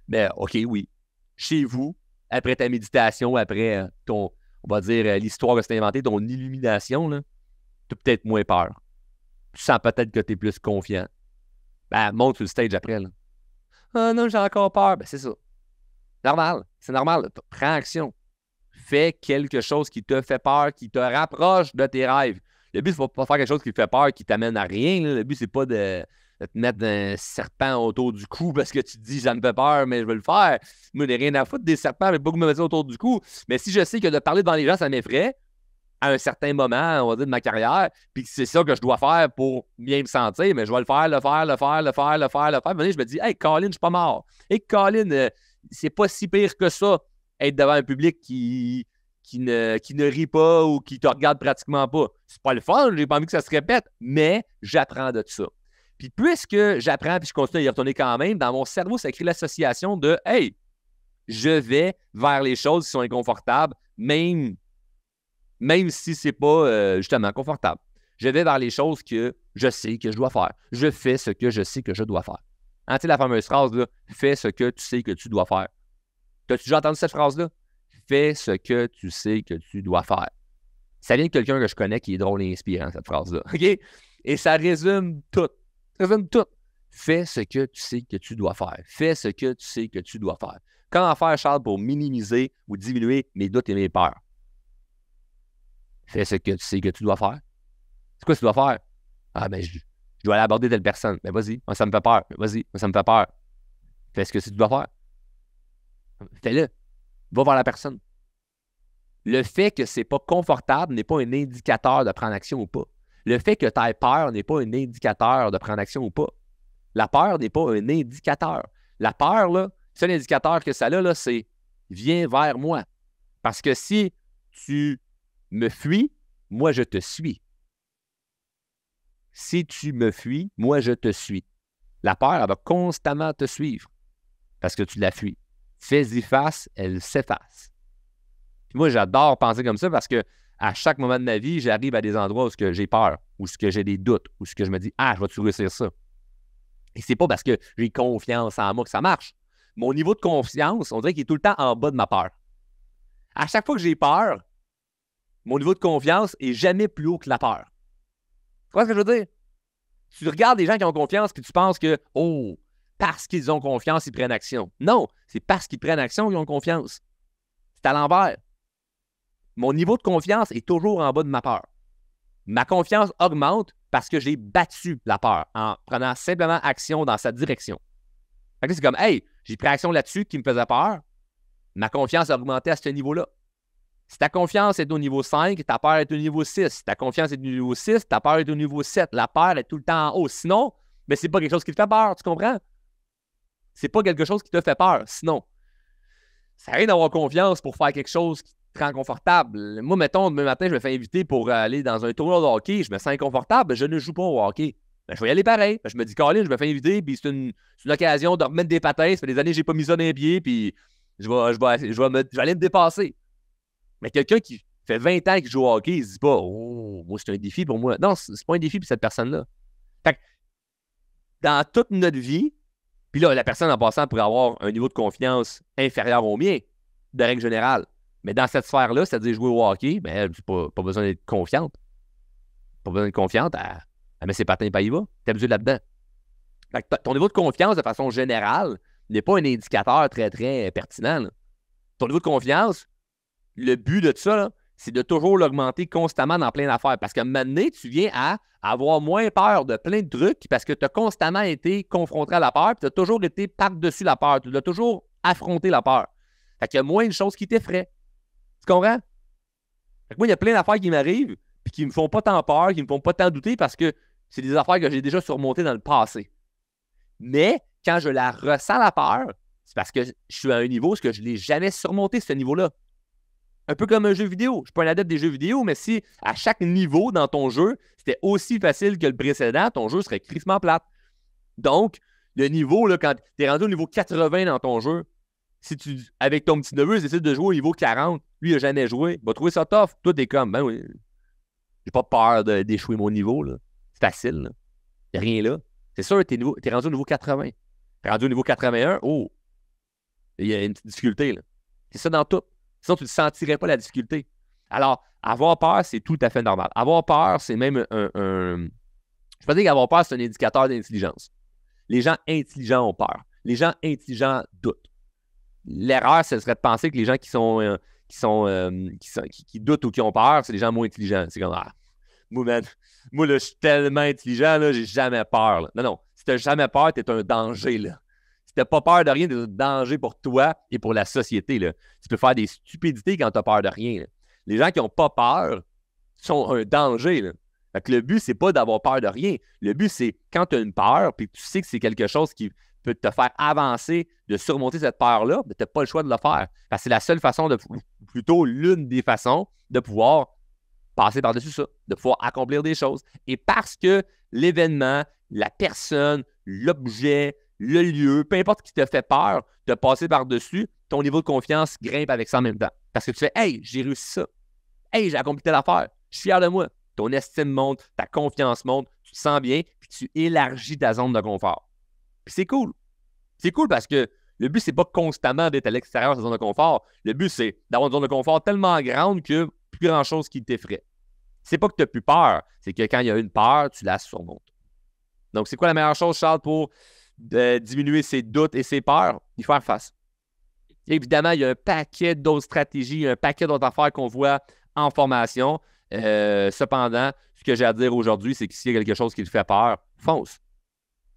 Mais OK, oui. Chez vous, après ta méditation, après on va dire, l'histoire que tu as inventée, ton illumination, tu as peut-être moins peur. Tu sens peut-être que tu es plus confiant. Ben, monte sur le stage après. Là. Ah non, j'ai encore peur. Ben, c'est ça. Normal. C'est normal. Prends action. Fais quelque chose qui te fait peur, qui te rapproche de tes rêves. Le but, c'est pas faire quelque chose qui te fait peur, qui t'amène à rien. Là. Le but, c'est pas de te mettre un serpent autour du cou parce que tu te dis, ça me fait peur, mais je veux le faire. Moi, je n'ai rien à foutre des serpents, je ne vais pas me mettre ça autour du cou. Mais si je sais que de parler devant les gens, ça m'effraie, à un certain moment, on va dire, de ma carrière, puis que c'est ça que je dois faire pour bien me sentir, mais je vais le faire. Je me dis, hey, Colin, je suis pas mort. Hey, Colin, c'est pas si pire que ça, être devant un public qui ne rit pas ou qui te regarde pratiquement pas. C'est pas le fun, j'ai pas envie que ça se répète, mais j'apprends de ça. Puis puisque j'apprends puis je continue à y retourner quand même, dans mon cerveau, ça crée l'association de « Hey, Je vais vers les choses qui sont inconfortables, même si ce n'est pas justement confortable. Je vais vers les choses que je sais que je dois faire. Je fais ce que je sais que je dois faire. Hein, tu sais, la fameuse phrase, là, fais ce que tu sais que tu dois faire. T'as-tu déjà entendu cette phrase-là? Fais ce que tu sais que tu dois faire. Ça vient de quelqu'un que je connais qui est drôle et inspirant, cette phrase-là. OK? Et ça résume tout. Ça résume tout. Fais ce que tu sais que tu dois faire. Fais ce que tu sais que tu dois faire. Comment faire, Charles, pour minimiser ou diminuer mes doutes et mes peurs? Fais ce que tu sais que tu dois faire. C'est quoi que tu dois faire? Ah, ben, je dois aller aborder telle personne. Ben, vas-y. Moi, ça me fait peur. Ben, vas-y. Moi, ça me fait peur. Fais ce que tu dois faire. Fais-le. Va voir la personne. Le fait que c'est pas confortable n'est pas un indicateur de prendre action ou pas. Le fait que tu aies peur n'est pas un indicateur de prendre action ou pas. La peur n'est pas un indicateur. La peur, là, le seul indicateur que ça a, là, c'est viens vers moi. Parce que si tu me fuis, moi, je te suis. Si tu me fuis, moi, je te suis. La peur, elle va constamment te suivre parce que tu la fuis. Fais-y face, elle s'efface. Puis moi, j'adore penser comme ça parce que à chaque moment de ma vie, j'arrive à des endroits où j'ai peur, où j'ai des doutes, où je me dis « Ah, je vais-tu réussir ça? » Et c'est pas parce que j'ai confiance en moi que ça marche. Mon niveau de confiance, on dirait qu'il est tout le temps en bas de ma peur. À chaque fois que j'ai peur, mon niveau de confiance est jamais plus haut que la peur. Tu vois ce que je veux dire? Tu regardes les gens qui ont confiance et tu penses que, oh, parce qu'ils ont confiance, ils prennent action. Non, c'est parce qu'ils prennent action qu'ils ont confiance. C'est à l'envers. Mon niveau de confiance est toujours en bas de ma peur. Ma confiance augmente parce que j'ai battu la peur en prenant simplement action dans sa direction. Fait que c'est comme, hey, j'ai pris action là-dessus qui me faisait peur. Ma confiance a augmenté à ce niveau-là. Si ta confiance est au niveau 5, ta peur est au niveau 6. Si ta confiance est au niveau 6, ta peur est au niveau 7. La peur est tout le temps en haut. Sinon, ben, c'est pas quelque chose qui te fait peur, tu comprends? C'est pas quelque chose qui te fait peur. Sinon, ça n'a rien d'avoir confiance pour faire quelque chose qui te rend confortable. Moi, mettons, demain matin, je me fais inviter pour aller dans un tournoi de hockey. Je me sens inconfortable, je ne joue pas au hockey. Ben, je vais y aller pareil. Ben, je me dis, Colin, je me fais inviter, puis c'est une occasion de remettre des patins. Ça fait des années que je n'ai pas mis ça dans les pieds, puis je vais aller me dépasser. Mais quelqu'un qui fait 20 ans qu'il joue au hockey, il se dit pas, oh, moi, c'est un défi pour moi. Non, c'est pas un défi pour cette personne-là. Fait que, dans toute notre vie, puis là, la personne en passant pourrait avoir un niveau de confiance inférieur au mien, de règle générale. Mais dans cette sphère-là, c'est-à-dire jouer au hockey, ben, elle n'a pas besoin d'être confiante. Pas besoin d'être confiante, elle met ses patins et elle y va. T'es habitué là-dedans. Fait que ton niveau de confiance, de façon générale, n'est pas un indicateur très, très pertinent. Là. Ton niveau de confiance, le but de ça, là, c'est de toujours l'augmenter constamment dans plein d'affaires. Parce qu'à un moment donné, tu viens à avoir moins peur de plein de trucs parce que tu as constamment été confronté à la peur et tu as toujours été par-dessus la peur. Tu as toujours affronté la peur. Fait qu'il y a moins de choses qui t'effraient. Tu comprends? Fait que moi, il y a plein d'affaires qui m'arrivent et qui me font pas tant peur, qui me font pas tant douter parce que c'est des affaires que j'ai déjà surmontées dans le passé. Mais quand je la ressens, la peur, c'est parce que je suis à un niveau où je ne l'ai jamais surmonté, ce niveau-là. Un peu comme un jeu vidéo. Je ne suis pas un adepte des jeux vidéo, mais si à chaque niveau dans ton jeu, c'était aussi facile que le précédent, ton jeu serait crissement plate. Donc, le niveau, là, quand tu es rendu au niveau 80 dans ton jeu, si tu, avec ton petit neveu, tu décides de jouer au niveau 40, lui, il n'a jamais joué, il va trouver ça tough. Toi, t'es comme, ben oui, j'ai pas peur d'échouer mon niveau. Là. C'est facile. Il n'y a rien là. C'est sûr, tu es rendu au niveau 80. Tu es rendu au niveau 81, oh, il y a une petite difficulté. Là. C'est ça dans tout. Sinon, tu ne sentirais pas la difficulté. Alors, avoir peur, c'est tout à fait normal. Avoir peur, c'est même un... Je peux dire qu'avoir peur, c'est un indicateur d'intelligence. Les gens intelligents ont peur. Les gens intelligents doutent. L'erreur, ce serait de penser que les gens qui doutent ou qui ont peur, c'est les gens moins intelligents. C'est comme, ah, moi, man, moi, là, je suis tellement intelligent, là, j'ai jamais peur. Là. Non, si tu n'as jamais peur, tu es un danger, là. Si tu n'as pas peur de rien, tu es un danger pour toi et pour la société. Là. Tu peux faire des stupidités quand tu as peur de rien. Là. Les gens qui n'ont pas peur sont un danger. Là. Fait que le but, c'est pas d'avoir peur de rien. Le but, c'est quand tu as une peur et que tu sais que c'est quelque chose qui peut te faire avancer, de surmonter cette peur-là, ben, tu n'as pas le choix de le faire. Parce que c'est la seule façon, plutôt l'une des façons de pouvoir passer par-dessus ça, de pouvoir accomplir des choses. Et parce que l'événement, la personne, l'objet, le lieu, peu importe ce qui te fait peur de passer par-dessus, ton niveau de confiance grimpe avec ça en même temps. Parce que tu fais « Hey, j'ai réussi ça. Hey, j'ai accompli telle affaire. Je suis fier de moi. » Ton estime monte, ta confiance monte, tu te sens bien, puis tu élargis ta zone de confort. Puis c'est cool. C'est cool parce que le but, c'est pas constamment d'être à l'extérieur de ta zone de confort. Le but, c'est d'avoir une zone de confort tellement grande que plus grand-chose qui t'effraie. C'est pas que tu n'as plus peur, c'est que quand il y a une peur, tu la surmontes. Donc, c'est quoi la meilleure chose, Charles, pour diminuer ses doutes et ses peurs? Y faire face. Évidemment, il y a un paquet d'autres stratégies, un paquet d'autres affaires qu'on voit en formation. Cependant, ce que j'ai à dire aujourd'hui, c'est que s'il y a quelque chose qui te fait peur, fonce.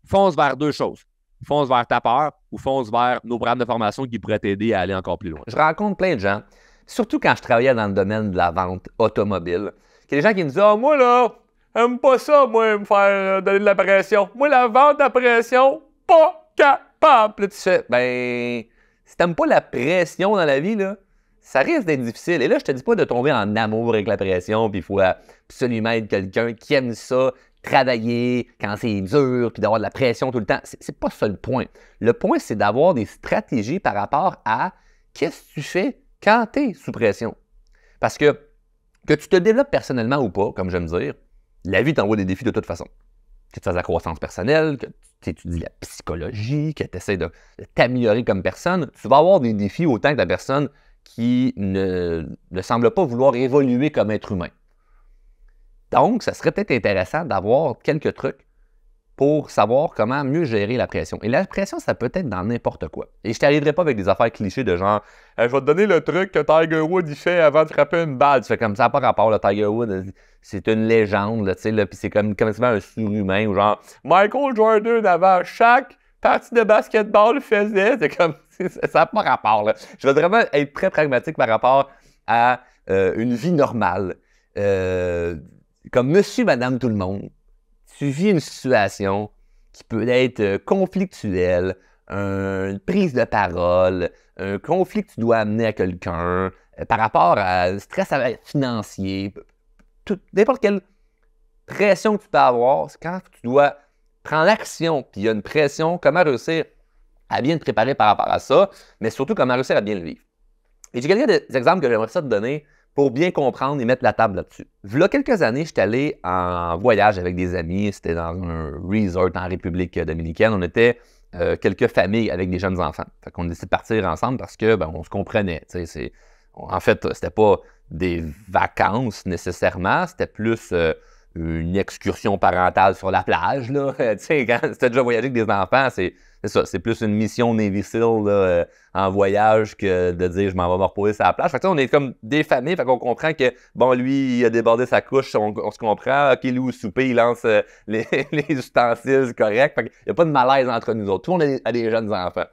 Fonce vers deux choses. Fonce vers ta peur ou fonce vers nos programmes de formation qui pourraient t'aider à aller encore plus loin. Je rencontre plein de gens, surtout quand je travaillais dans le domaine de la vente automobile, qu'il y a des gens qui me disent « Ah, moi là, j'aime pas ça, moi, me faire donner de la pression. Moi, la vente à pression, pas capable. » Puis là, tu fais « Ben, si t'aimes pas la pression dans la vie, là, ça risque d'être difficile. » Et là, je te dis pas de tomber en amour avec la pression, puis il faut absolument être quelqu'un qui aime ça, travailler quand c'est dur, puis d'avoir de la pression tout le temps. C'est pas ça le point. Le point, c'est d'avoir des stratégies par rapport à qu'est-ce que tu fais quand tu es sous pression. Parce que tu te développes personnellement ou pas, comme j'aime dire, la vie t'envoie des défis de toute façon. Que tu fasses la croissance personnelle, que tu étudies la psychologie, que tu essaies de t'améliorer comme personne, tu vas avoir des défis autant que la personne qui ne semble pas vouloir évoluer comme être humain. Donc, ça serait peut-être intéressant d'avoir quelques trucs pour savoir comment mieux gérer la pression. Et la pression, ça peut être dans n'importe quoi. Et je ne t'arriverai pas avec des affaires clichés de genre « Je vais te donner le truc que Tiger Woods il fait avant de frapper une balle. » Tu fais comme ça, n'a pas rapport. Le Tiger Woods, c'est une légende, là, puis c'est comme souvent un surhumain ou genre Michael Jordan avant chaque partie de basketball faisait. C'est comme ça n'a pas rapport. Là. Je vais vraiment être très pragmatique par rapport à une vie normale. Comme monsieur, madame, tout le monde, tu vis une situation qui peut être conflictuelle, une prise de parole, un conflit que tu dois amener à quelqu'un, par rapport à un stress financier, n'importe quelle pression que tu peux avoir, c'est quand tu dois prendre l'action, puis il y a une pression, comment réussir à bien te préparer par rapport à ça, mais surtout comment réussir à bien le vivre. Et j'ai quelques exemples que j'aimerais ça te donner pour bien comprendre et mettre la table là-dessus. Il y a quelques années, j'étais allé en voyage avec des amis. C'était dans un resort en République dominicaine. On était quelques familles avec des jeunes enfants. Fait qu'on a décidé de partir ensemble parce que on se comprenait. En fait, c'était pas des vacances nécessairement, c'était plus une excursion parentale sur la plage. Là. Quand c'était déjà voyager avec des enfants, c'est ça, c'est plus une mission Navy SEAL là, en voyage que de dire je m'en vais me reposer sur la plage. Fait que, on est comme des familles, fait qu'on comprend que bon, lui, il a débordé sa couche, on se comprend. OK, lui au souper, il lance les ustensiles corrects. Fait qu'il n'y a pas de malaise entre nous autres. Tout le monde a des jeunes enfants.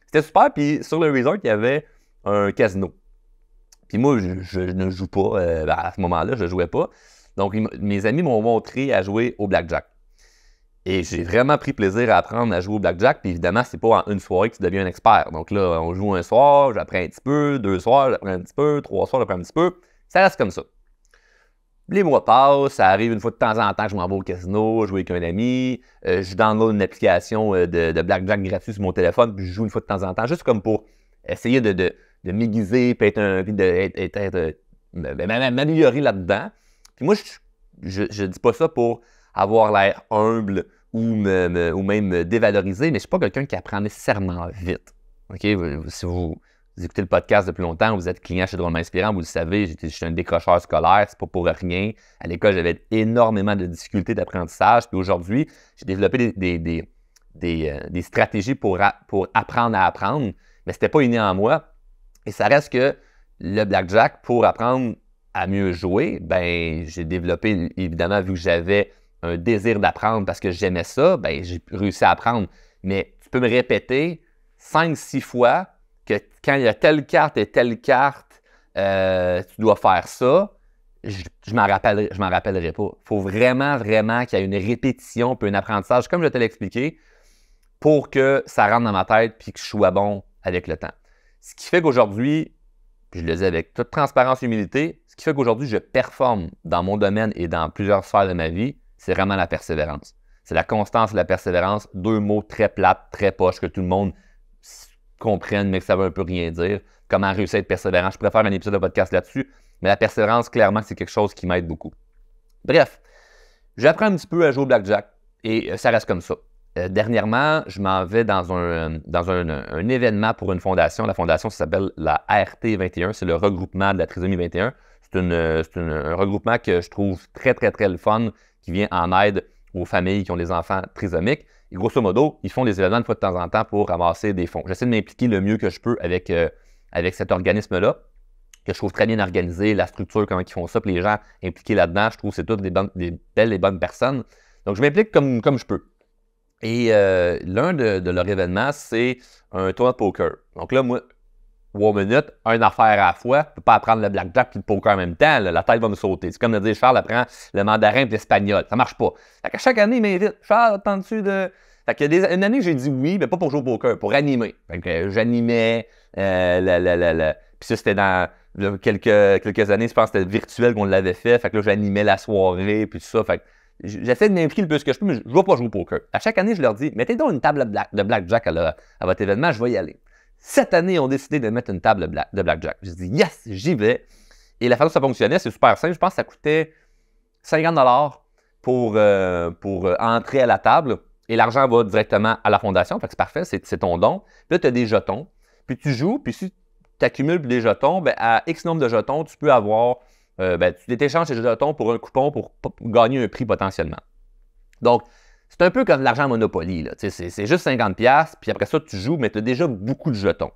C'était super, puis sur le resort, il y avait un casino. Puis moi, je ne joue pas. À ce moment-là, je ne jouais pas. Donc, mes amis m'ont montré à jouer au blackjack. Et j'ai vraiment pris plaisir à apprendre à jouer au blackjack. Puis évidemment, c'est pas en une soirée que tu deviens un expert. Donc là, on joue un soir, j'apprends un petit peu, 2 soirs, j'apprends un petit peu, 3 soirs, j'apprends un petit peu. Ça reste comme ça. Les mois passent, ça arrive une fois de temps en temps que je m'en vais au casino, jouer avec un ami. Je download une application de blackjack gratuit sur mon téléphone, puis je joue une fois de temps en temps, juste comme pour essayer de m'aiguiser, puis m'améliorer là-dedans. Puis moi, je dis pas ça pour avoir l'air humble ou même me dévaloriser, mais je ne suis pas quelqu'un qui apprend nécessairement vite. Okay? Si vous écoutez le podcast depuis longtemps, vous êtes client chez Drôlement Inspirant, vous le savez, je suis un décrocheur scolaire, c'est pas pour rien. À l'école, j'avais énormément de difficultés d'apprentissage, puis aujourd'hui, j'ai développé des stratégies pour apprendre à apprendre, mais c'était pas inné en moi. Et ça reste que le blackjack, pour apprendre à mieux jouer, ben j'ai développé, évidemment, vu que j'avais un désir d'apprendre parce que j'aimais ça, ben j'ai réussi à apprendre. Mais tu peux me répéter 5-6 fois que quand il y a telle carte et telle carte, tu dois faire ça, je m'en rappellerai pas. Il faut vraiment, vraiment qu'il y ait une répétition puis un apprentissage, comme je te l'ai expliqué, pour que ça rentre dans ma tête puis que je sois bon avec le temps. Ce qui fait qu'aujourd'hui, puis je le dis avec toute transparence et humilité, ce qui fait qu'aujourd'hui, je performe dans mon domaine et dans plusieurs sphères de ma vie, c'est vraiment la persévérance. C'est la constance et la persévérance. 2 mots très plates, très poches, que tout le monde comprenne, mais que ça veut un peu rien dire. Comment réussir à être persévérant. Je pourrais faire un épisode de podcast là-dessus, mais la persévérance, clairement, c'est quelque chose qui m'aide beaucoup. Bref, j'apprends un petit peu à jouer au blackjack et ça reste comme ça. Dernièrement, je m'en vais dans un événement pour une fondation. La fondation s'appelle la RT21, c'est le regroupement de la trisomie 21. C'est un regroupement que je trouve très, très, très le fun, qui vient en aide aux familles qui ont des enfants trisomiques. Et grosso modo, ils font des événements une fois de temps en temps pour ramasser des fonds. J'essaie de m'impliquer le mieux que je peux avec cet organisme-là, que je trouve très bien organisé, la structure, comment ils font ça, puis les gens impliqués là-dedans, je trouve que c'est toutes des belles et bonnes personnes. Donc, je m'implique comme je peux. Et l'un de leurs événements, c'est un tournoi de poker. Donc là, moi, 3 minutes, une affaire à la fois. Je ne peux pas apprendre le blackjack et le poker en même temps. Là, la tête va me sauter. C'est comme de dire, Charles apprend le mandarin et l'espagnol. Ça ne marche pas. Fait qu'à chaque année, il m'invite. Charles, attends-tu de... Fait qu'il y a une année, j'ai dit oui, mais pas pour jouer au poker, pour animer. Fait que j'animais. Puis ça, c'était dans quelques années, je pense que c'était virtuel qu'on l'avait fait. Fait que là, j'animais la soirée, puis tout ça. Fait que j'essaie de m'impliquer le plus que je peux, mais je ne vais pas jouer au poker. À chaque année, je leur dis, mettez donc une table de blackjack à votre événement, je vais y aller. Cette année, ils ont décidé de mettre une table de blackjack. J'ai dit, yes, j'y vais. Et la façon dont ça fonctionnait, c'est super simple. Je pense que ça coûtait 50$ pour entrer à la table. Et l'argent va directement à la fondation. Fait que c'est parfait, c'est ton don. Puis là, tu as des jetons. Puis tu joues, puis si tu accumules des jetons, bien, à X nombre de jetons, tu peux avoir... tu t'échanges ces jetons pour un coupon pour gagner un prix potentiellement. Donc, c'est un peu comme l'argent Monopoly. Là. C'est juste 50$, puis après ça, tu joues, mais tu as déjà beaucoup de jetons.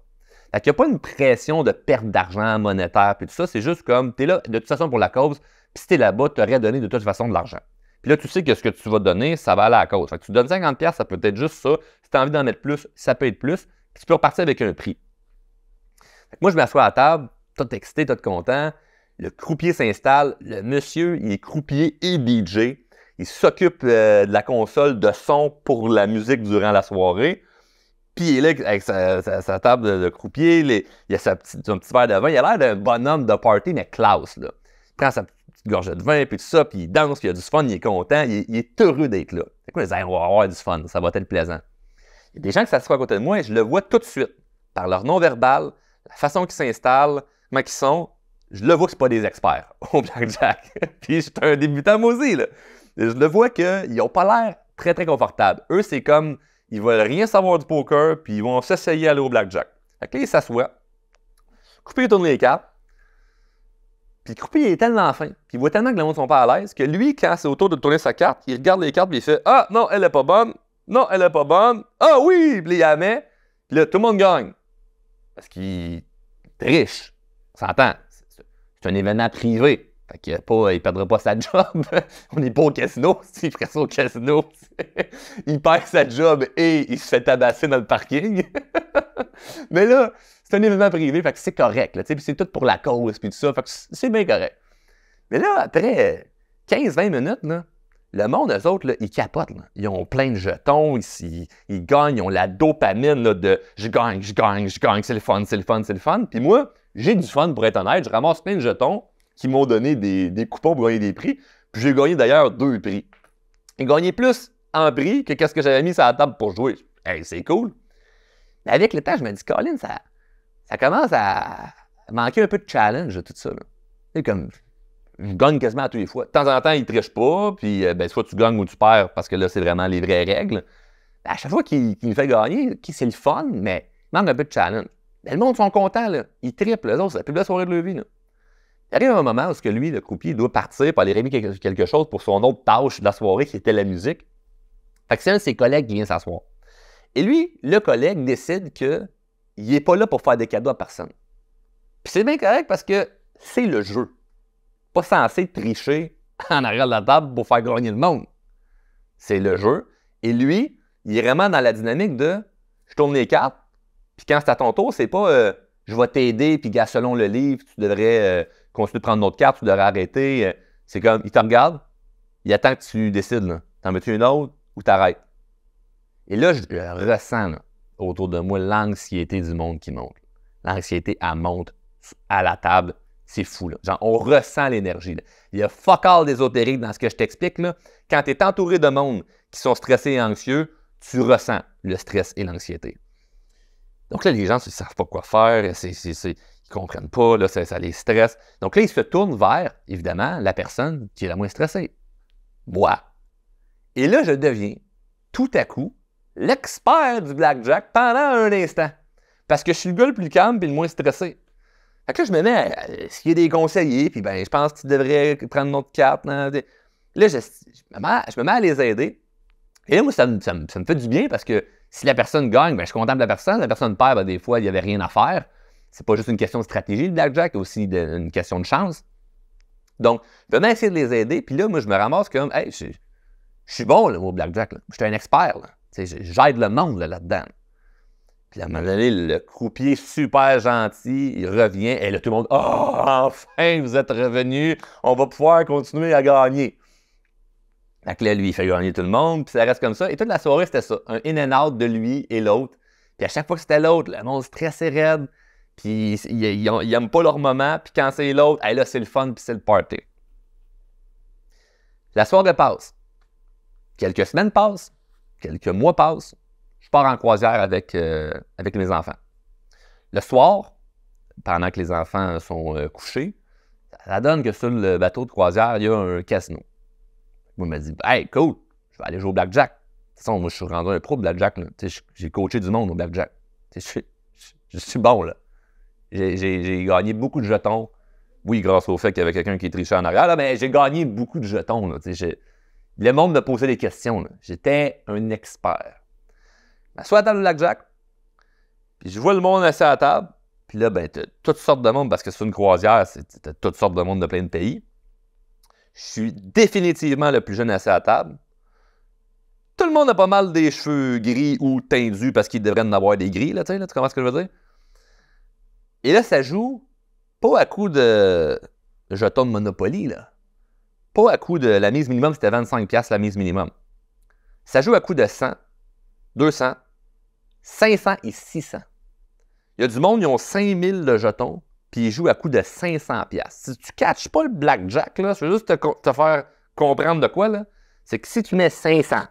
Fait qu'il n'y a pas une pression de perte d'argent monétaire, puis tout ça. C'est juste comme, tu es là de toute façon pour la cause, puis si tu es là-bas, tu aurais donné de toute façon de l'argent. Puis là, tu sais que ce que tu vas donner, ça va aller à la cause. Fait que tu donnes 50$, ça peut être juste ça. Si tu as envie d'en mettre plus, ça peut être plus. Puis tu peux repartir avec un prix. Fait que moi, je m'assois à la table, tout excité, tout content. Le croupier s'installe. Le monsieur, il est croupier et DJ. Il s'occupe de la console de son pour la musique durant la soirée. Puis il est là avec sa table de croupier. Il a son petit verre de vin. Il a l'air d'un bonhomme de party, mais classe. Là. Il prend sa petite gorgée de vin, puis tout ça, puis il danse, puis il a du fun, il est content. Il est heureux d'être là. C'est quoi, il dit, on va avoir du fun, ça va être plaisant. Il y a des gens qui s'assoient à côté de moi et je le vois tout de suite. Par leur non-verbal, la façon qu'ils s'installent, comment ils sont, je le vois que ce pas des experts au blackjack. Puis je suis un débutant moi aussi, là. Je le vois qu'ils n'ont pas l'air très, très confortables. Eux, c'est comme, ils veulent rien savoir du poker, puis ils vont s'essayer à aller au blackjack. Fait que là, ils s'assoient. Croupier tourne les cartes. Puis le croupier est tellement fin, puis il voit tellement que le monde ne sont pas à l'aise, que lui, quand c'est au tour de tourner sa carte, il regarde les cartes, puis il fait « Ah, non, elle est pas bonne. Non, elle est pas bonne. Ah oui! » Puis il la met. Puis là, tout le monde gagne. Parce qu'il est riche. On s'entend. C'est un événement privé. Fait qu'il ne perdra pas sa job. On n'est pas au casino. S'il ferait ça au casino, il perd sa job et il se fait tabasser dans le parking. Mais là, c'est un événement privé, fait que c'est correct. Là, puis c'est tout pour la cause, puis tout ça. Fait que c'est bien correct. Mais là, après 15-20 minutes, là, le monde, eux autres, là, ils capotent. Là. Ils ont plein de jetons, ils gagnent, ils ont la dopamine là, de je gagne, c'est le fun, c'est le fun, c'est le fun. Puis moi, j'ai du fun pour être honnête. Je ramasse plein de jetons qui m'ont donné des coupons pour gagner des prix. Puis j'ai gagné d'ailleurs 2 prix. J'ai gagné plus en prix que ce que j'avais mis sur la table pour jouer. Hey, c'est cool. Mais avec le temps, je me dis, Colin, ça commence à manquer un peu de challenge, tout ça. C'est comme, je gagne quasiment à tous les fois. De temps en temps, ils ne trichent pas, puis soit tu gagnes ou tu perds, parce que là, c'est vraiment les vraies règles. À chaque fois qu'il me fait gagner, c'est le fun, mais il manque un peu de challenge. Mais le monde sont contents, là. Ils triplent, eux autres, c'est la plus belle soirée de leur vie. Là. Il arrive un moment où lui, le croupier, doit partir pour aller remettre quelque chose pour son autre tâche de la soirée, qui était la musique. Fait que c'est un de ses collègues qui vient s'asseoir. Et lui, le collègue, décide qu'il n'est pas là pour faire des cadeaux à personne. Puis c'est bien correct parce que c'est le jeu. Pas censé tricher en arrière de la table pour faire gagner le monde. C'est le jeu. Et lui, il est vraiment dans la dynamique de je tourne les cartes, puis quand c'est à ton tour, c'est pas je vais t'aider, puis gars, selon le livre, tu devrais continuer de prendre notre carte, tu devrais arrêter. C'est comme, il te regarde, il attend que tu décides. Là. T'en mets-tu une autre ou t'arrêtes? Et là, je ressens là, autour de moi l'anxiété du monde qui monte. L'anxiété, elle monte à la table C'est fou, là. Genre, on ressent l'énergie, là. Il y a fuck all d'ésotérique dans ce que je t'explique, là. Quand tu es entouré de monde qui sont stressés et anxieux, tu ressens le stress et l'anxiété. Donc là, les gens ne savent pas quoi faire, ils ne comprennent pas, là, ça les stresse. Donc là, ils se tournent vers, évidemment, la personne qui est la moins stressée. Moi. Et là, je deviens, tout à coup, l'expert du blackjack pendant un instant. Parce que je suis le gars le plus calme et le moins stressé. Fait que là, je me mets à s'il y a des conseillers, puis ben, je pense que tu devrais prendre notre carte. Là, je me mets à les aider. Et là, moi, ça me fait du bien parce que si la personne gagne, ben, je suis content de la personne. La personne perd, ben, des fois, il n'y avait rien à faire. C'est pas juste une question de stratégie, le blackjack, c'est aussi une question de chance. Donc, je vais essayer de les aider. Puis là, moi, je me ramasse comme, hey, je suis bon là, au blackjack. Là. Je suis un expert. J'aide le monde là-dedans. Puis à un moment donné, le croupier super gentil, il revient. Et là, tout le monde, oh, enfin, vous êtes revenus. On va pouvoir continuer à gagner. Fait que là, lui, il fait gagner tout le monde, puis ça reste comme ça. Et toute la soirée, c'était ça. Un in and out de lui et l'autre. Puis à chaque fois que c'était l'autre, le monde stressait raide. Puis ils n'aiment pas leur moment. Puis quand c'est l'autre, hey, là, c'est le fun, puis c'est le party. La soirée passe. Quelques semaines passent. Quelques mois passent. Je pars en croisière avec mes enfants. Le soir, pendant que les enfants sont couchés, ça donne que sur le bateau de croisière, il y a un casino. Moi, je me dis, hey, cool, je vais aller jouer au blackjack. De toute façon, moi, je suis rendu un pro de blackjack. J'ai coaché du monde au blackjack. Je suis bon, là. J'ai gagné beaucoup de jetons. Oui, grâce au fait qu'il y avait quelqu'un qui trichait en arrière, là, mais j'ai gagné beaucoup de jetons. Là, le monde me posait des questions. J'étais un expert. M'assois à la table de blackjack, puis je vois le monde assis à la table, puis là, ben, t'as toutes sortes de monde, parce que c'est une croisière, t'as toutes sortes de monde de plein de pays. Je suis définitivement le plus jeune assis à la table. Tout le monde a pas mal des cheveux gris ou tendus, parce qu'ils devraient en avoir des gris, là, tu comprends ce que je veux dire? Et là, ça joue pas à coup de jetons de Monopoly, là. Pas à coup de la mise minimum, c'était 25$ la mise minimum. Ça joue à coup de 100, 200, 500 et 600. Il y a du monde, ils ont 5000 de jetons, puis ils jouent à coup de 500$. Si tu ne catches pas le blackjack, là, je veux juste te faire comprendre de quoi, là, c'est que si tu mets 500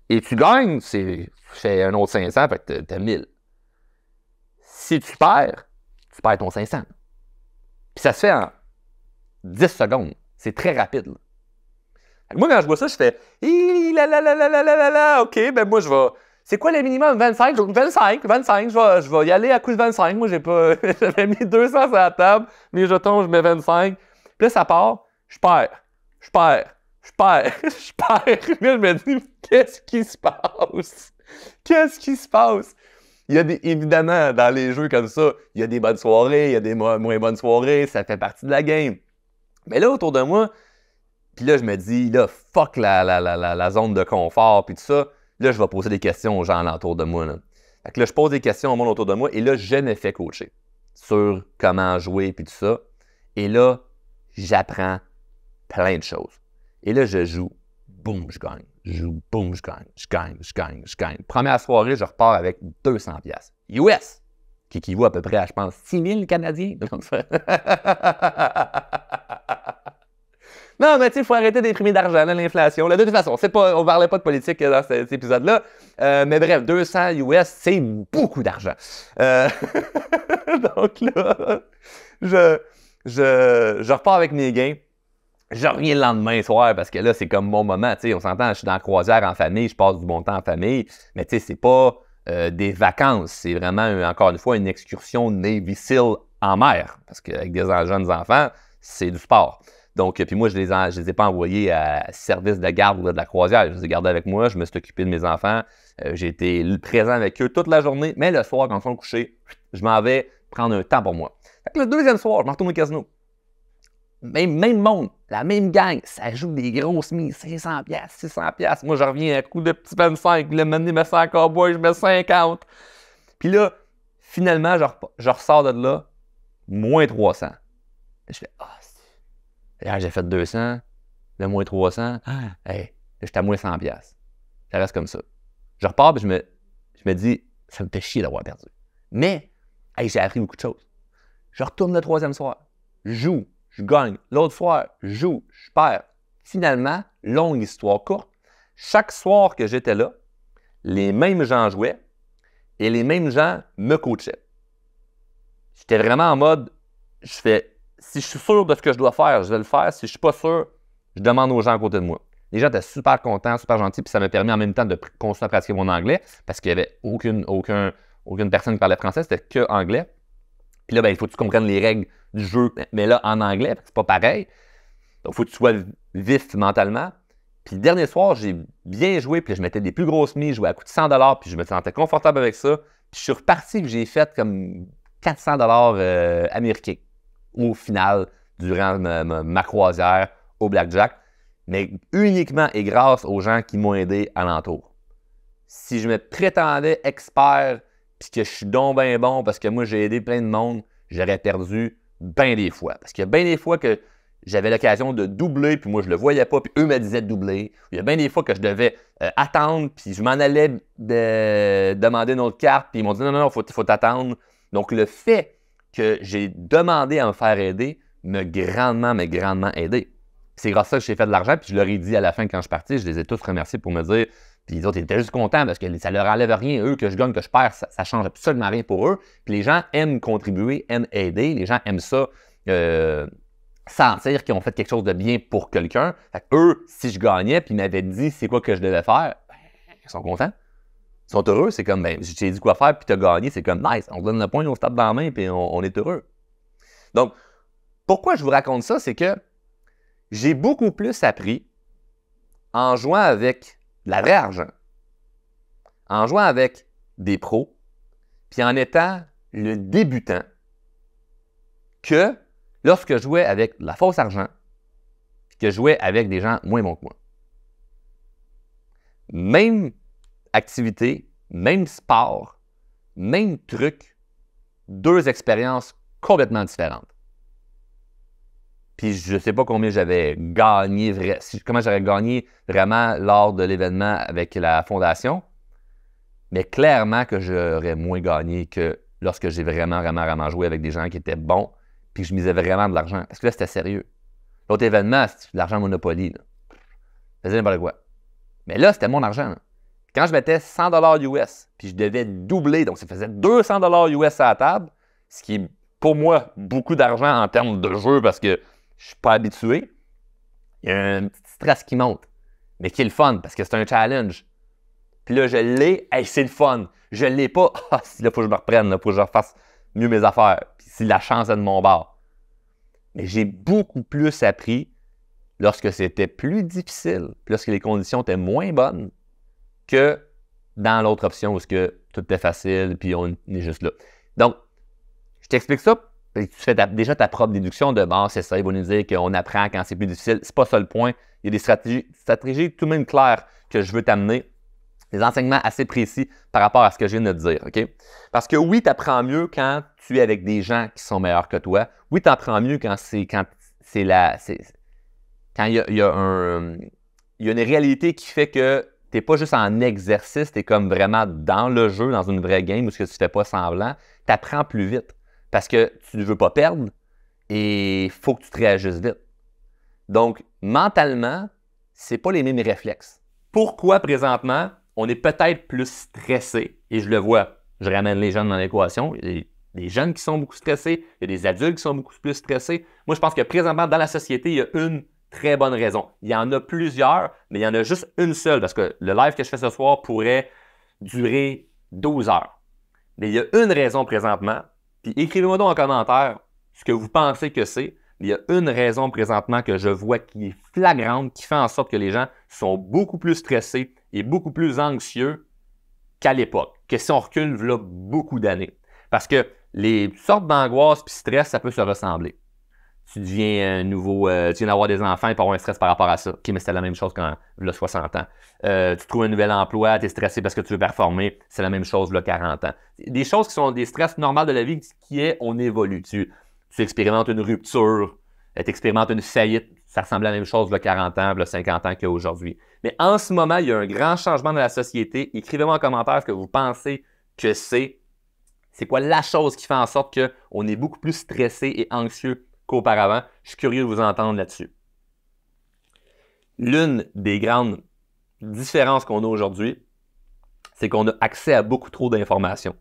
et tu gagnes, tu fais un autre 500, fait que tu as 1000. Si tu perds ton 500. Puis ça se fait en 10 secondes. C'est très rapide, là. Moi, quand je vois ça, je fais OK, ben moi, je vais. C'est quoi le minimum? 25? 25, je vais y aller à coup de 25. Moi, j'avais mis 200 sur la table, mes jetons, je mets 25. Puis là, ça part, je perds. Là, je me dis, qu'est-ce qui se passe? Qu'est-ce qui se passe? Il y a évidemment, dans les jeux comme ça, il y a des bonnes soirées, il y a des moins bonnes soirées, ça fait partie de la game. Mais là, autour de moi, puis là, je me dis, là, fuck la zone de confort, puis tout ça. Là, je vais poser des questions aux gens autour de moi. Là. Fait que là, je pose des questions au monde autour de moi, et là, je me fais coacher sur comment jouer, puis tout ça. Et là, j'apprends plein de choses. Et là, je joue, boum, je gagne. Je joue, boum, je gagne. Première soirée, je repars avec 200$ US, qui équivaut à peu près à, je pense, 6000 Canadiens. Non, mais tu sais, il faut arrêter d'imprimer d'argent, l'inflation. De toute façon, on ne parlait pas de politique dans cet épisode-là. Mais bref, 200 US, c'est beaucoup d'argent. Donc là, je repars avec mes gains. Je reviens le lendemain soir parce que là, c'est comme mon moment. On s'entend, je suis dans la croisière en famille, je passe du bon temps en famille. Mais tu sais, c'est pas des vacances. C'est vraiment, encore une fois, une excursion Navy SEAL en mer. Parce qu'avec des jeunes enfants, c'est du sport. Donc, puis moi, je les ai pas envoyés à service de garde de la croisière. Je les ai gardés avec moi, je me suis occupé de mes enfants. J'ai été présent avec eux toute la journée. Mais le soir, quand ils sont couchés, je m'en vais prendre un temps pour moi. Fait que le deuxième soir, je me retourne au casino. Même monde, la même gang, ça joue des grosses mises, 500$, 600$. Moi, je reviens à coup de petit 25$. Puis là, maintenant, je me sens encore boy, je mets 50$. Puis là, finalement, je ressors de là, moins 300$. Je fais, là, j'ai fait 200, le moins 300. Hey, j'étais à moins 100$. Ça reste comme ça. Je repars et je me dis, ça me fait chier d'avoir perdu. Mais, hey, j'ai appris beaucoup de choses. Je retourne le troisième soir. joue, je gagne. L'autre soir, je joue, je perds. Finalement, longue histoire courte, chaque soir que j'étais là, les mêmes gens jouaient et les mêmes gens me coachaient. J'étais vraiment en mode, si je suis sûr de ce que je dois faire, je vais le faire. Si je ne suis pas sûr, je demande aux gens à côté de moi. Les gens étaient super contents, super gentils, puis ça m'a permis en même temps de continuer à pratiquer mon anglais parce qu'il n'y avait aucune personne qui parlait français, c'était que anglais. Puis là, ben, il faut que tu comprennes les règles du jeu, mais là, en anglais, c'est pas pareil. Donc, il faut que tu sois vif mentalement. Puis le dernier soir, j'ai bien joué, puis je mettais des plus grosses mises, je jouais à coût de 100 $, puis je me sentais confortable avec ça. Puis je suis reparti, puis j'ai fait comme 400 $ américains au final, durant ma croisière au Blackjack, mais uniquement et grâce aux gens qui m'ont aidé alentour. Si je me prétendais expert, puis que je suis donc bien bon, parce que moi, j'ai aidé plein de monde, j'aurais perdu bien des fois. Parce qu'il y a bien des fois que j'avais l'occasion de doubler, puis moi, je le voyais pas, puis eux me disaient de doubler. Il y a bien des fois que je devais attendre, puis je m'en allais demander une autre carte, puis ils m'ont dit non, faut t'attendre. Donc, le fait que j'ai demandé à me faire aider m'a grandement aidé. C'est grâce à ça que j'ai fait de l'argent, puis je leur ai dit à la fin quand je suis parti, je les ai tous remerciés pour me dire, puis les autres ils étaient juste contents parce que ça leur enlève rien, eux, que je gagne, que je perds, ça change absolument rien pour eux. Puis les gens aiment contribuer, aiment aider, les gens aiment ça, sentir qu'ils ont fait quelque chose de bien pour quelqu'un. Fait que eux, si je gagnais, puis ils m'avaient dit c'est quoi que je devais faire, ben, ils sont contents. Ils sont heureux, c'est comme, ben, je t'ai dit quoi faire, puis tu as gagné, c'est comme, nice, on se donne le point, on se tape dans la main, puis on est heureux. Donc, pourquoi je vous raconte ça, c'est que j'ai beaucoup plus appris en jouant avec de la vraie argent, en jouant avec des pros, puis en étant le débutant, que lorsque je jouais avec de la fausse argent, puis que je jouais avec des gens moins bons que moi. Même activité, même sport, même truc, deux expériences complètement différentes. Puis je ne sais pas combien j'avais gagné, comment j'aurais gagné vraiment lors de l'événement avec la fondation, mais clairement que j'aurais moins gagné que lorsque j'ai vraiment joué avec des gens qui étaient bons, puis que je misais vraiment de l'argent. Parce que là, c'était sérieux. L'autre événement, c'était de l'argent Monopoly. Là. Je faisais n'importe quoi. Mais là, c'était mon argent. Là. Quand je mettais 100 $ US, puis je devais doubler, donc ça faisait 200 $ US à la table, ce qui est pour moi beaucoup d'argent en termes de jeu parce que je ne suis pas habitué. Il y a un petit stress qui monte, mais qui est le fun parce que c'est un challenge. Puis là, je l'ai, hey, c'est le fun. Je ne l'ai pas, là, il faut que je me reprenne, il faut que je refasse mieux mes affaires. Puis si la chance est de mon bord. Mais j'ai beaucoup plus appris lorsque c'était plus difficile, puis lorsque les conditions étaient moins bonnes, que dans l'autre option où tout est facile, puis on est juste là. Donc, je t'explique ça, puis tu fais déjà ta propre déduction de bon, c'est ça, il va nous dire qu'on apprend quand c'est plus difficile. C'est pas ça le point. Il y a des stratégies tout de même claires que je veux t'amener, des enseignements assez précis par rapport à ce que je viens de te dire, OK? Parce que oui, tu apprends mieux quand tu es avec des gens qui sont meilleurs que toi. Oui, tu apprends mieux quand il y a une réalité qui fait que tu n'es pas juste en exercice, tu es comme vraiment dans le jeu, dans une vraie game où tu ne fais pas semblant, tu apprends plus vite parce que tu ne veux pas perdre et il faut que tu te réagisses vite. Donc, mentalement, ce n'est pas les mêmes réflexes. Pourquoi présentement, on est peut-être plus stressé, et je le vois, je ramène les jeunes dans l'équation, il y a des jeunes qui sont beaucoup stressés, il y a des adultes qui sont beaucoup plus stressés. Moi, je pense que présentement, dans la société, il y a une très bonne raison. Il y en a plusieurs, mais il y en a juste une seule, parce que le live que je fais ce soir pourrait durer 12 heures. Mais il y a une raison présentement, puis écrivez-moi donc en commentaire ce que vous pensez que c'est. Il y a une raison présentement que je vois qui est flagrante, qui fait en sorte que les gens sont beaucoup plus stressés et beaucoup plus anxieux qu'à l'époque, que si on recule là beaucoup d'années. Parce que les sortes d'angoisse et stress, ça peut se ressembler. Tu deviens tu viens d'avoir des enfants et tu avoir un stress par rapport à ça. OK, mais c'était la même chose quand il y a 60 ans. Tu trouves un nouvel emploi, tu es stressé parce que tu veux performer, c'est la même chose il y a 40 ans. Des choses qui sont des stress normaux de la vie, qui est on évolue. Tu expérimentes une rupture, tu expérimentes une faillite, ça ressemble à la même chose il y a 40 ans, il y a 50 ans qu'aujourd'hui. Mais en ce moment, il y a un grand changement dans la société. Écrivez-moi en commentaire ce que vous pensez que c'est. C'est quoi la chose qui fait en sorte qu'on est beaucoup plus stressé et anxieux qu'auparavant. Je suis curieux de vous entendre là-dessus. L'une des grandes différences qu'on a aujourd'hui, c'est qu'on a accès à beaucoup trop d'informations.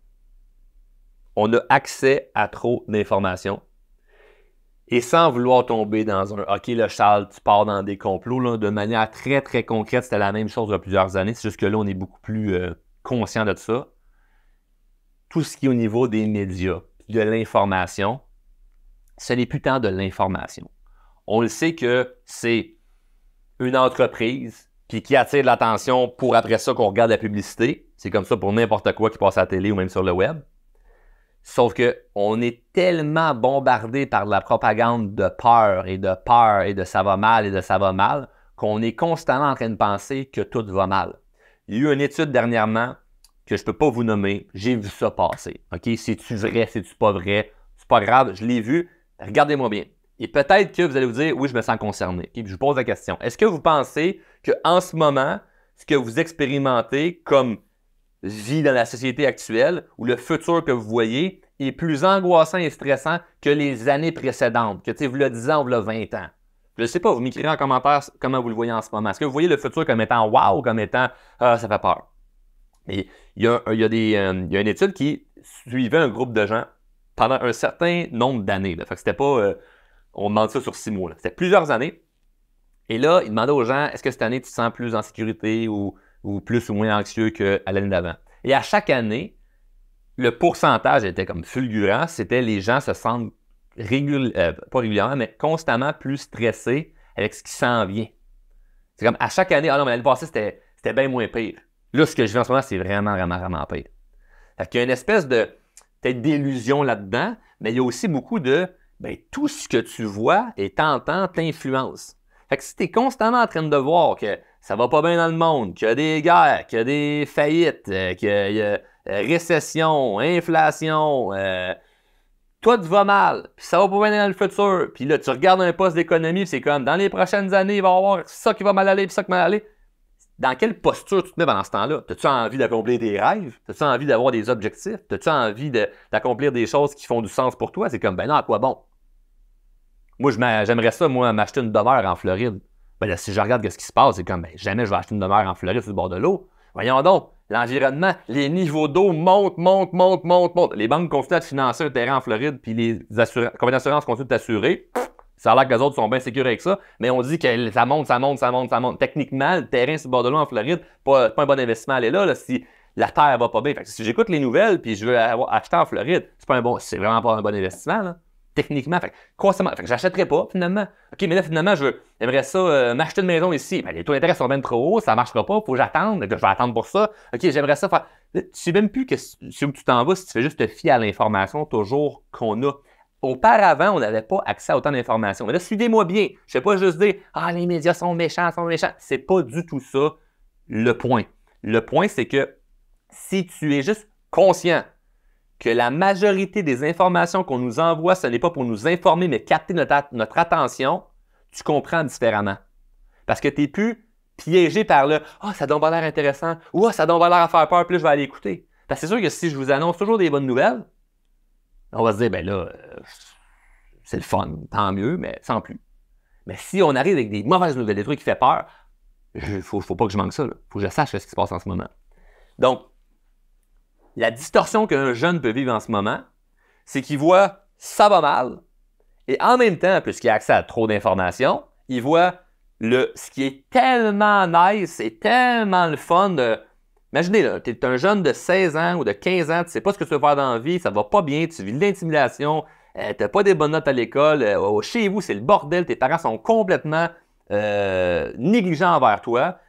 On a accès à trop d'informations. Et sans vouloir tomber dans un « OK, là, Charles, tu pars dans des complots », là, de manière très, très concrète, c'était la même chose il y a plusieurs années. C'est juste que là, on est beaucoup plus conscient de ça. Tout ce qui est au niveau des médias, de l'information, ce n'est plus tant de l'information. On le sait que c'est une entreprise puis qui attire l'attention pour après ça qu'on regarde la publicité. C'est comme ça pour n'importe quoi qui passe à la télé ou même sur le web. Sauf qu'on est tellement bombardé par la propagande de peur et de ça va mal et de ça va mal qu'on est constamment en train de penser que tout va mal. Il y a eu une étude dernièrement que je ne peux pas vous nommer. J'ai vu ça passer. OK? C'est-tu vrai? C'est-tu pas vrai? C'est pas grave. Je l'ai vu. Regardez-moi bien. Et peut-être que vous allez vous dire, oui, je me sens concerné. Okay? Je vous pose la question. Est-ce que vous pensez qu'en ce moment, ce que vous expérimentez comme vie dans la société actuelle ou le futur que vous voyez est plus angoissant et stressant que les années précédentes, que vous le 10 ans ou le 20 ans? Je ne sais pas, vous m'écrirez en commentaire comment vous le voyez en ce moment. Est-ce que vous voyez le futur comme étant wow ou comme étant ça fait peur? Et il y a une étude qui suivait un groupe de gens pendant un certain nombre d'années. C'était pas, on demande ça sur 6 mois. C'était plusieurs années. Et là, il demandait aux gens, est-ce que cette année, tu te sens plus en sécurité ou plus ou moins anxieux qu'à l'année d'avant? Et à chaque année, le pourcentage était comme fulgurant. C'était les gens se sentent pas régulièrement, mais constamment plus stressés avec ce qui s'en vient. C'est comme à chaque année, ah non, mais l'année passée, c'était bien moins pire. Là, ce que je vis en ce moment, c'est vraiment, vraiment, vraiment pire. Fait qu'il y a une espèce de peut-être d'illusion là-dedans, mais il y a aussi beaucoup de tout ce que tu vois et t'entends t'influence. Fait que si tu es constamment en train de voir que ça va pas bien dans le monde, qu'il y a des guerres, qu'il y a des faillites, qu'il y a récession, inflation, toi tu vas mal, puis ça va pas bien dans le futur, puis là tu regardes un poste d'économie, c'est comme dans les prochaines années, il va y avoir ça qui va mal aller, puis ça qui va mal aller. Dans quelle posture tu te mets pendant ce temps-là? As-tu envie d'accomplir tes rêves? As-tu envie d'avoir des objectifs? As-tu envie d'accomplir des choses qui font du sens pour toi? C'est comme, ben non, à quoi bon? Moi, j'aimerais ça, moi, m'acheter une demeure en Floride. Ben là, si je regarde ce qui se passe, c'est comme, ben jamais je vais acheter une demeure en Floride sur le bord de l'eau. Voyons donc, l'environnement, les niveaux d'eau montent. Les banques continuent à te financer un terrain en Floride, puis les compagnies d'assurance continuent de t'assurer. Ça a l'air que les autres sont bien sécures avec ça, mais on dit que ça monte. Techniquement, le terrain sur le bord de l'eau en Floride, pas un bon investissement à aller là, si la terre va pas bien. Fait que si j'écoute les nouvelles puis je veux acheter en Floride, c'est vraiment pas un bon investissement, là. Techniquement. Fait que j'achèterais pas, finalement. OK, mais là, finalement, j'aimerais ça m'acheter une maison ici. Ben, les taux d'intérêt sont bien trop hauts, ça marchera pas, faut que j'attende. Je vais attendre pour ça. OK, j'aimerais ça faire. Tu sais même plus où tu t'en vas si tu fais juste te fier à l'information toujours qu'on a. Auparavant, on n'avait pas accès à autant d'informations. Mais là, suivez-moi bien. Je ne vais pas juste dire « Ah, les médias sont méchants. » C'est pas du tout ça le point. Le point, c'est que si tu es juste conscient que la majorité des informations qu'on nous envoie, ce n'est pas pour nous informer, mais capter notre attention, tu comprends différemment. Parce que tu n'es plus piégé par le « Ah, ça donne pas l'air intéressant » ou « Ah, ça donne pas l'air à faire peur, puis là, je vais aller écouter. » Parce que c'est sûr que si je vous annonce toujours des bonnes nouvelles, on va se dire, ben là, c'est le fun, tant mieux, mais sans plus. Mais si on arrive avec des mauvaises nouvelles, des trucs qui font peur, il ne faut pas que je manque ça. Il faut que je sache ce qui se passe en ce moment. Donc, la distorsion qu'un jeune peut vivre en ce moment, c'est qu'il voit ça va mal, et en même temps, puisqu'il a accès à trop d'informations, il voit ce qui est tellement nice et tellement le fun de... Imaginez, tu es un jeune de 16 ans ou de 15 ans, tu ne sais pas ce que tu veux faire dans la vie, ça ne va pas bien, tu vis de l'intimidation, tu n'as pas des bonnes notes à l'école, chez vous, c'est le bordel, tes parents sont complètement négligents envers toi.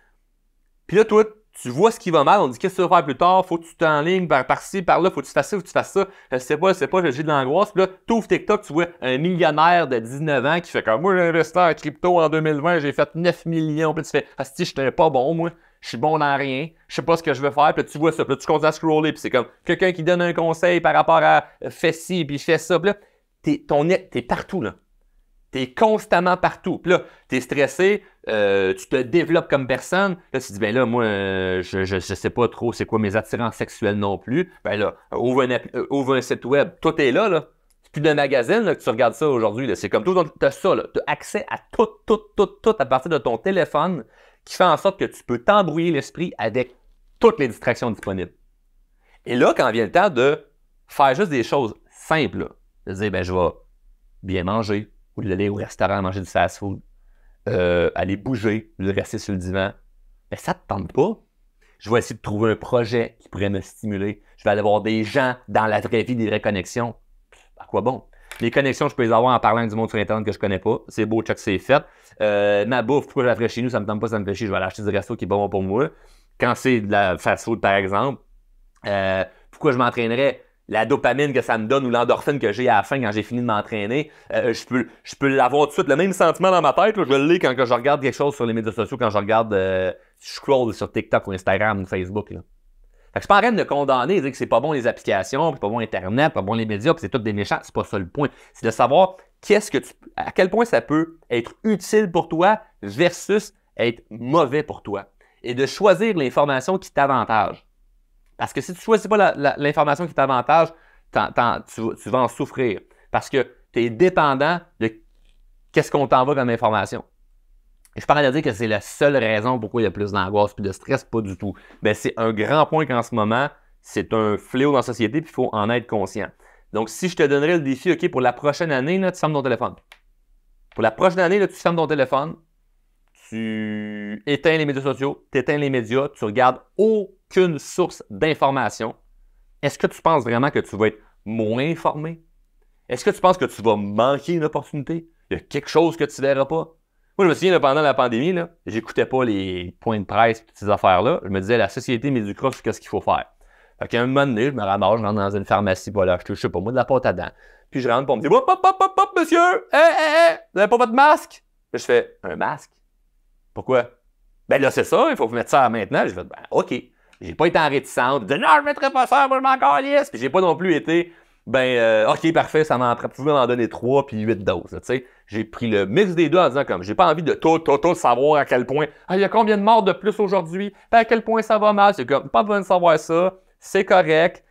Puis là, toi, tu vois ce qui va mal, on dit qu'est-ce que tu vas faire plus tard, faut que tu t'enlignes par-ci, par-là, faut que tu fasses ça, faut que tu fasses ça. Je sais pas, j'ai de l'angoisse. Puis là, tu ouvres TikTok, tu vois un millionnaire de 19 ans qui fait comme moi, j'ai investi en crypto en 2020, j'ai fait 9 millions. Puis là, tu fais, ah, si, je n'étais pas bon, moi. Je suis bon dans rien, je sais pas ce que je veux faire, puis là, tu vois ça, puis là, tu continues à scroller, puis c'est comme quelqu'un qui donne un conseil par rapport à fais ci, puis fais ça, puis là, t'es partout, là. T'es constamment partout. Puis là, t'es stressé, tu te développes comme personne. Là, tu te dis, ben là, moi, je sais pas trop c'est quoi mes attirances sexuelles non plus. Ben là, ouvre un site web, tout est là, là. plus de magazine là, que tu regardes ça aujourd'hui. C'est comme tout, tu as ça. Tu as accès à tout à partir de ton téléphone qui fait en sorte que tu peux t'embrouiller l'esprit avec toutes les distractions disponibles. Et là, quand vient le temps de faire juste des choses simples, là, de dire, ben, je vais bien manger, ou d'aller au restaurant manger du fast-food, aller bouger, de rester sur le divan, ben, ça ne te tente pas. Je vais essayer de trouver un projet qui pourrait me stimuler. Je vais aller voir des gens dans la vraie vie, des vraies connexions. À quoi bon? Les connexions, je peux les avoir en parlant avec du monde sur Internet que je connais pas. C'est beau, check, c'est fait. Ma bouffe, pourquoi je la ferais chez nous? Ça me tente pas, ça me fait chier. Je vais aller acheter du resto qui est pas bon pour moi. Quand c'est de la fast-food, par exemple, pourquoi je m'entraînerais? La dopamine que ça me donne ou l'endorphine que j'ai à la fin quand j'ai fini de m'entraîner, je peux l'avoir tout de suite. Le même sentiment dans ma tête, là, je l'ai quand je regarde quelque chose sur les médias sociaux, quand je regarde, je scroll sur TikTok ou Instagram ou Facebook. Là. Fait que je suis pas en train de condamner, de dire que c'est pas bon les applications, puis pas bon Internet, pas bon les médias, puis c'est tout des méchants. C'est pas ça le point. C'est de savoir à quel point ça peut être utile pour toi versus être mauvais pour toi. Et de choisir l'information qui t'avantage. Parce que si tu ne choisis pas l'information qui t'avantage, tu vas en souffrir. Parce que tu es dépendant de qu'est-ce qu'on t'envoie comme information. Et je parle de dire que c'est la seule raison pourquoi il y a plus d'angoisse et de stress, pas du tout. Mais c'est un grand point qu'en ce moment, c'est un fléau dans la société et il faut en être conscient. Donc, si je te donnerais le défi, OK, pour la prochaine année, là, tu fermes ton téléphone. Pour la prochaine année, là, tu fermes ton téléphone, tu éteins les médias sociaux, tu éteins les médias, tu regardes aucune source d'information. Est-ce que tu penses vraiment que tu vas être moins informé? Est-ce que tu penses que tu vas manquer une opportunité? Il y a quelque chose que tu ne verras pas? Moi, je me souviens, là, pendant la pandémie, je n'écoutais pas les points de presse et toutes ces affaires-là. Je me disais, la société m'éduquera sur ce qu'il faut faire. Fait qu'à un moment donné, je me ramasse, je rentre dans une pharmacie pour aller acheter, je sais pas moi, de la pâte à dents. Puis je rentre pour me dire, hop, hop, hop, hop, hop, monsieur! Vous n'avez pas votre masque? Puis je fais, un masque? Pourquoi? Ben là, c'est ça, il faut vous mettre ça maintenant. Je fais, ben, OK. J'ai pas été en réticente. Je dis, non, je ne mettrai pas ça, moi, je m'en calisse. Puis j'ai pas non plus été, OK, parfait, ça m'en pouvait m'en donner 3 puis 8 doses. Tu sais, j'ai pris le mix des deux en disant, comme, j'ai pas envie de tout savoir à quel point. Ah, il y a combien de morts de plus aujourd'hui? Ben, à quel point ça va mal? C'est comme, pas besoin de savoir ça. C'est correct.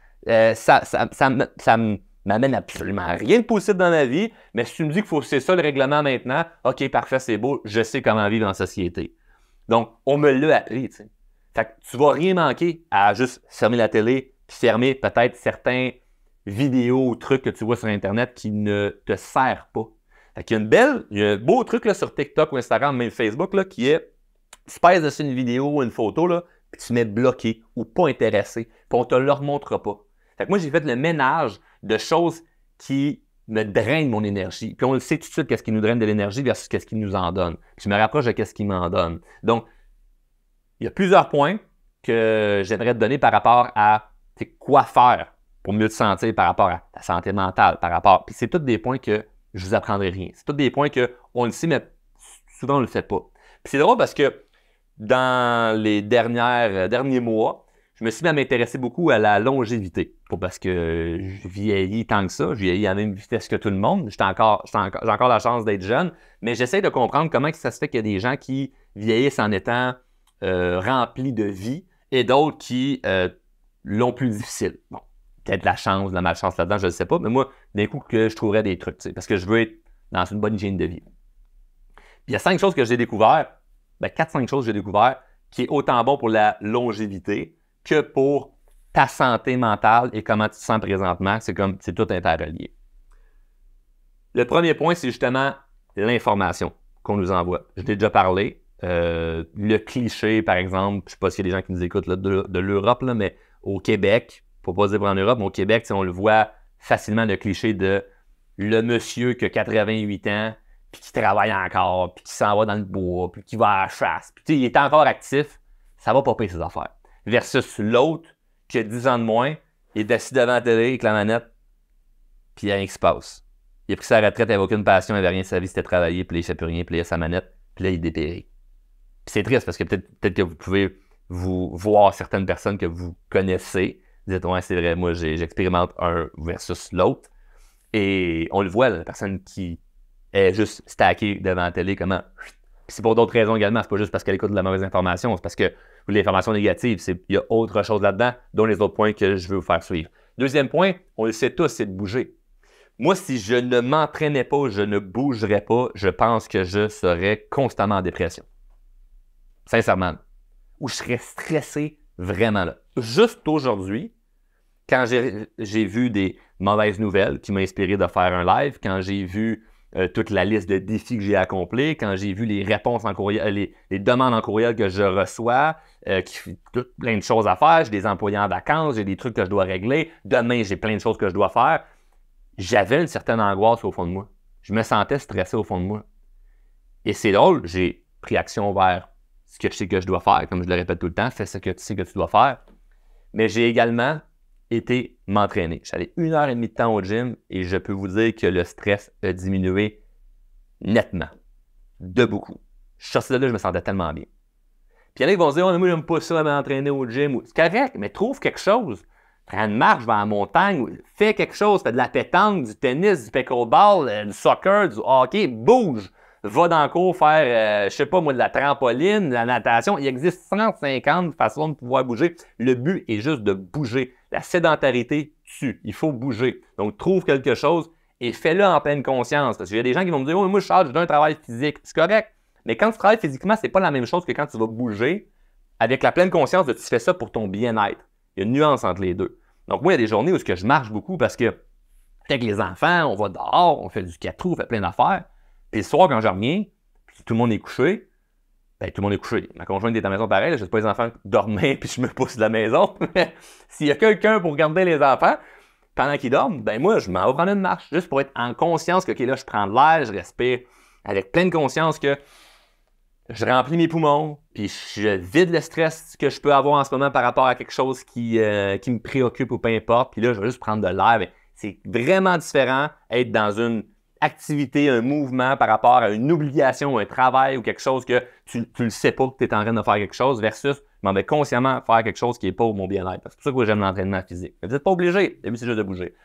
Ça m'amène absolument à rien de possible dans la vie. Mais si tu me dis que c'est ça le règlement maintenant, OK, parfait, c'est beau. Je sais comment vivre en société. Donc, on me l'a appris, tu sais. Fait que tu vas rien manquer à juste fermer la télé, puis fermer peut-être certains vidéos ou trucs que tu vois sur Internet qui ne te servent pas. Fait qu'il y a un beau truc là, sur TikTok ou Instagram, même Facebook, là, qui est, tu pèses dessus une vidéo ou une photo, là, puis tu mets bloqué ou pas intéressé, puis on te le remontre pas. Fait que moi, j'ai fait le ménage de choses qui me drainent mon énergie. Puis on le sait tout de suite qu'est-ce qui nous draine de l'énergie versus qu'est-ce qui nous en donne. Puis je me rapproche de qu'est-ce qui m'en donne. Donc, il y a plusieurs points que j'aimerais te donner par rapport à quoi faire pour mieux te sentir par rapport à ta santé mentale, Puis c'est tous des points que je vous apprendrai rien. C'est tous des points qu'on le sait, mais souvent on ne le fait pas. Puis c'est drôle parce que dans les derniers mois, je me suis mis à m'intéresser beaucoup à la longévité. Pas parce que je vieillis tant que ça, je vieillis à la même vitesse que tout le monde. J'ai encore la chance d'être jeune, mais j'essaie de comprendre comment ça se fait qu'il y a des gens qui vieillissent en étant remplis de vie et d'autres qui l'ont plus difficile. Bon, peut-être la chance, la malchance là-dedans, je ne sais pas, mais moi, d'un coup, que je trouverais des trucs, parce que je veux être dans une bonne hygiène de vie. Puis il y a 5 choses que j'ai découvert, 4-5 choses que j'ai découvert, qui est autant bon pour la longévité que pour ta santé mentale et comment tu te sens présentement. C'est tout interrelié. Le premier point, c'est justement l'information qu'on nous envoie. Je t'ai déjà parlé. Le cliché, par exemple, je ne sais pas s'il y a des gens qui nous écoutent là, de l'Europe, là, mais au Québec, il ne faut pas dire pour en Europe, mais au Québec, on le voit facilement, le cliché de le monsieur qui a 88 ans, puis qui travaille encore, puis qui s'en va dans le bois, puis qui va à la chasse, puis il est encore actif, ça va pas payer ses affaires. Versus l'autre qui a 10 ans de moins, il est assis devant la télé avec la manette, puis il n'y a rien qui se passe. Il a pris sa retraite, il n'avait aucune passion, il n'avait rien de sa vie, c'était travailler, puis là, il ne fait plus rien, puis là, il a sa manette, puis là, il dépérit. Puis c'est triste parce que peut-être que vous pouvez vous voir certaines personnes que vous connaissez. Vous dites, ouais, c'est vrai, moi, j'expérimente un versus l'autre. Et on le voit, là, la personne qui est juste stackée devant la télé, comment. Puis c'est pour d'autres raisons également. C'est pas juste parce qu'elle écoute de la mauvaise information, c'est parce que l'information négative, il y a autre chose là-dedans, dont les autres points que je veux vous faire suivre. Deuxième point, on le sait tous, c'est de bouger. Moi, si je ne m'entraînais pas, je ne bougerais pas, je pense que je serais constamment en dépression. Sincèrement. Ou je serais stressé vraiment là. Juste aujourd'hui, quand j'ai vu des mauvaises nouvelles qui m'ont inspiré de faire un live, quand j'ai vu toute la liste de défis que j'ai accomplis, quand j'ai vu les réponses en courriel, les demandes en courriel que je reçois, plein de choses à faire, j'ai des employés en vacances, j'ai des trucs que je dois régler, demain j'ai plein de choses que je dois faire, j'avais une certaine angoisse au fond de moi. Je me sentais stressé au fond de moi. Et c'est drôle, j'ai pris action vers ce que je sais que je dois faire, comme je le répète tout le temps, fais ce que tu sais que tu dois faire. Mais j'ai également été m'entraîner. J'allais 1h30 de temps au gym et je peux vous dire que le stress a diminué nettement. De beaucoup. Je suis sorti de là, je me sentais tellement bien. Puis il y en a qui vont se dire, oh, moi, j'aime pas ça, m'entraîner au gym. C'est correct, mais trouve quelque chose. Prends une marche vers la montagne, fais quelque chose, fais de la pétanque, du tennis, du pickleball, du soccer, du hockey, bouge. Va dans le cours faire, je sais pas moi, de la trampoline, de la natation. Il existe 150 façons de pouvoir bouger. Le but est juste de bouger. La sédentarité tue. Il faut bouger. Donc, trouve quelque chose et fais-le en pleine conscience. Parce qu'il y a des gens qui vont me dire, oh, moi, je charge d'un travail physique. C'est correct. Mais quand tu travailles physiquement, c'est pas la même chose que quand tu vas bouger avec la pleine conscience de tu fais ça pour ton bien-être. Il y a une nuance entre les deux. Donc, moi, il y a des journées où je marche beaucoup parce que avec les enfants, on va dehors, on fait du 4 roues, on fait plein d'affaires. Puis le soir, quand je reviens, puis tout le monde est couché, bien, tout le monde est couché. Ma conjointe est à la maison pareil, je ne sais pas les enfants dormir puis je me pousse de la maison. S'il y a quelqu'un pour garder les enfants pendant qu'ils dorment, ben moi, je m'en vais prendre une marche, juste pour être en conscience que, OK, là, je prends de l'air, je respire avec pleine conscience que je remplis mes poumons, puis je vide le stress que je peux avoir en ce moment par rapport à quelque chose qui me préoccupe ou peu importe. Puis là, je vais juste prendre de l'air. Bien, c'est vraiment différent être dans une activité, un mouvement par rapport à une obligation, un travail ou quelque chose que tu le sais pas que tu es en train de faire quelque chose versus je m'en vais consciemment faire quelque chose qui n'est pas pour mon bien-être. C'est pour ça que j'aime l'entraînement physique. Mais vous n'êtes pas obligé. Le but, c'est juste de bouger.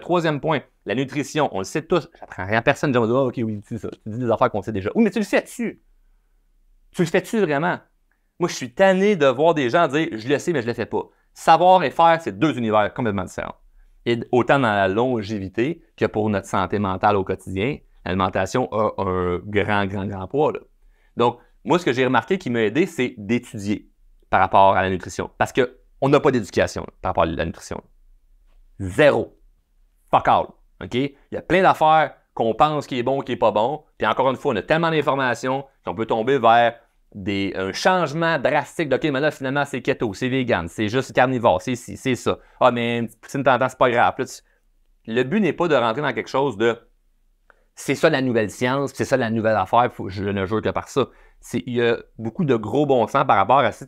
Troisième point, la nutrition. On le sait tous. J'apprends rien à personne. Je me dis, OK, oui, tu sais ça. Tu dis des affaires qu'on sait déjà. Oui, mais tu le fais-tu? Tu le fais-tu vraiment? Moi, je suis tanné de voir des gens dire, je le sais, mais je le fais pas. Savoir et faire, c'est deux univers complètement différents. Et autant dans la longévité que pour notre santé mentale au quotidien, l'alimentation a un grand poids, là. Donc, moi, ce que j'ai remarqué qui m'a aidé, c'est d'étudier par rapport à la nutrition. Parce qu'on n'a pas d'éducation par rapport à la nutrition. Zéro. Fuck all. OK? Il y a plein d'affaires qu'on pense qui est bon, qui n'est pas bon. Puis encore une fois, on a tellement d'informations qu'on peut tomber vers un changement drastique. OK, mais là, finalement, c'est keto, c'est vegan, c'est juste carnivore, c'est ci, c'est ça. Ah, mais une petite poutine de temps en temps, c'est pas grave. Là, le but n'est pas de rentrer dans quelque chose de c'est ça la nouvelle science, c'est ça la nouvelle affaire, je ne jure que par ça. Il y a beaucoup de gros bon sens par rapport à si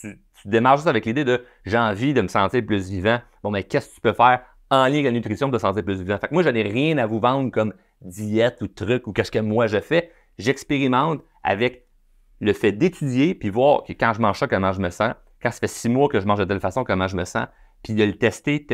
tu démarres juste avec l'idée de j'ai envie de me sentir plus vivant. Bon, mais qu'est-ce que tu peux faire en lien avec la nutrition pour te sentir plus vivant? Fait que moi, je n'ai rien à vous vendre comme diète ou truc ou qu'est-ce que moi je fais. J'expérimente avec le fait d'étudier puis voir que quand je mange ça, comment je me sens. Quand ça fait 6 mois que je mange de telle façon, comment je me sens. Puis de le tester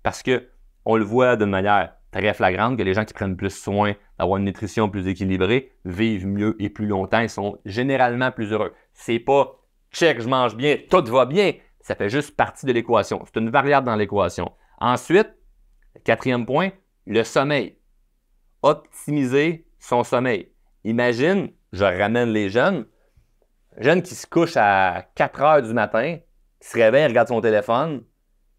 parce qu'on le voit d'une manière très flagrante que les gens qui prennent plus soin d'avoir une nutrition plus équilibrée vivent mieux et plus longtemps. Ils sont généralement plus heureux. C'est pas check, je mange bien, tout va bien. Ça fait juste partie de l'équation. C'est une variable dans l'équation. Ensuite, quatrième point, le sommeil. Optimiser son sommeil. Imagine, je ramène les jeunes qui se couche à 4 heures du matin, qui se réveille, regarde son téléphone,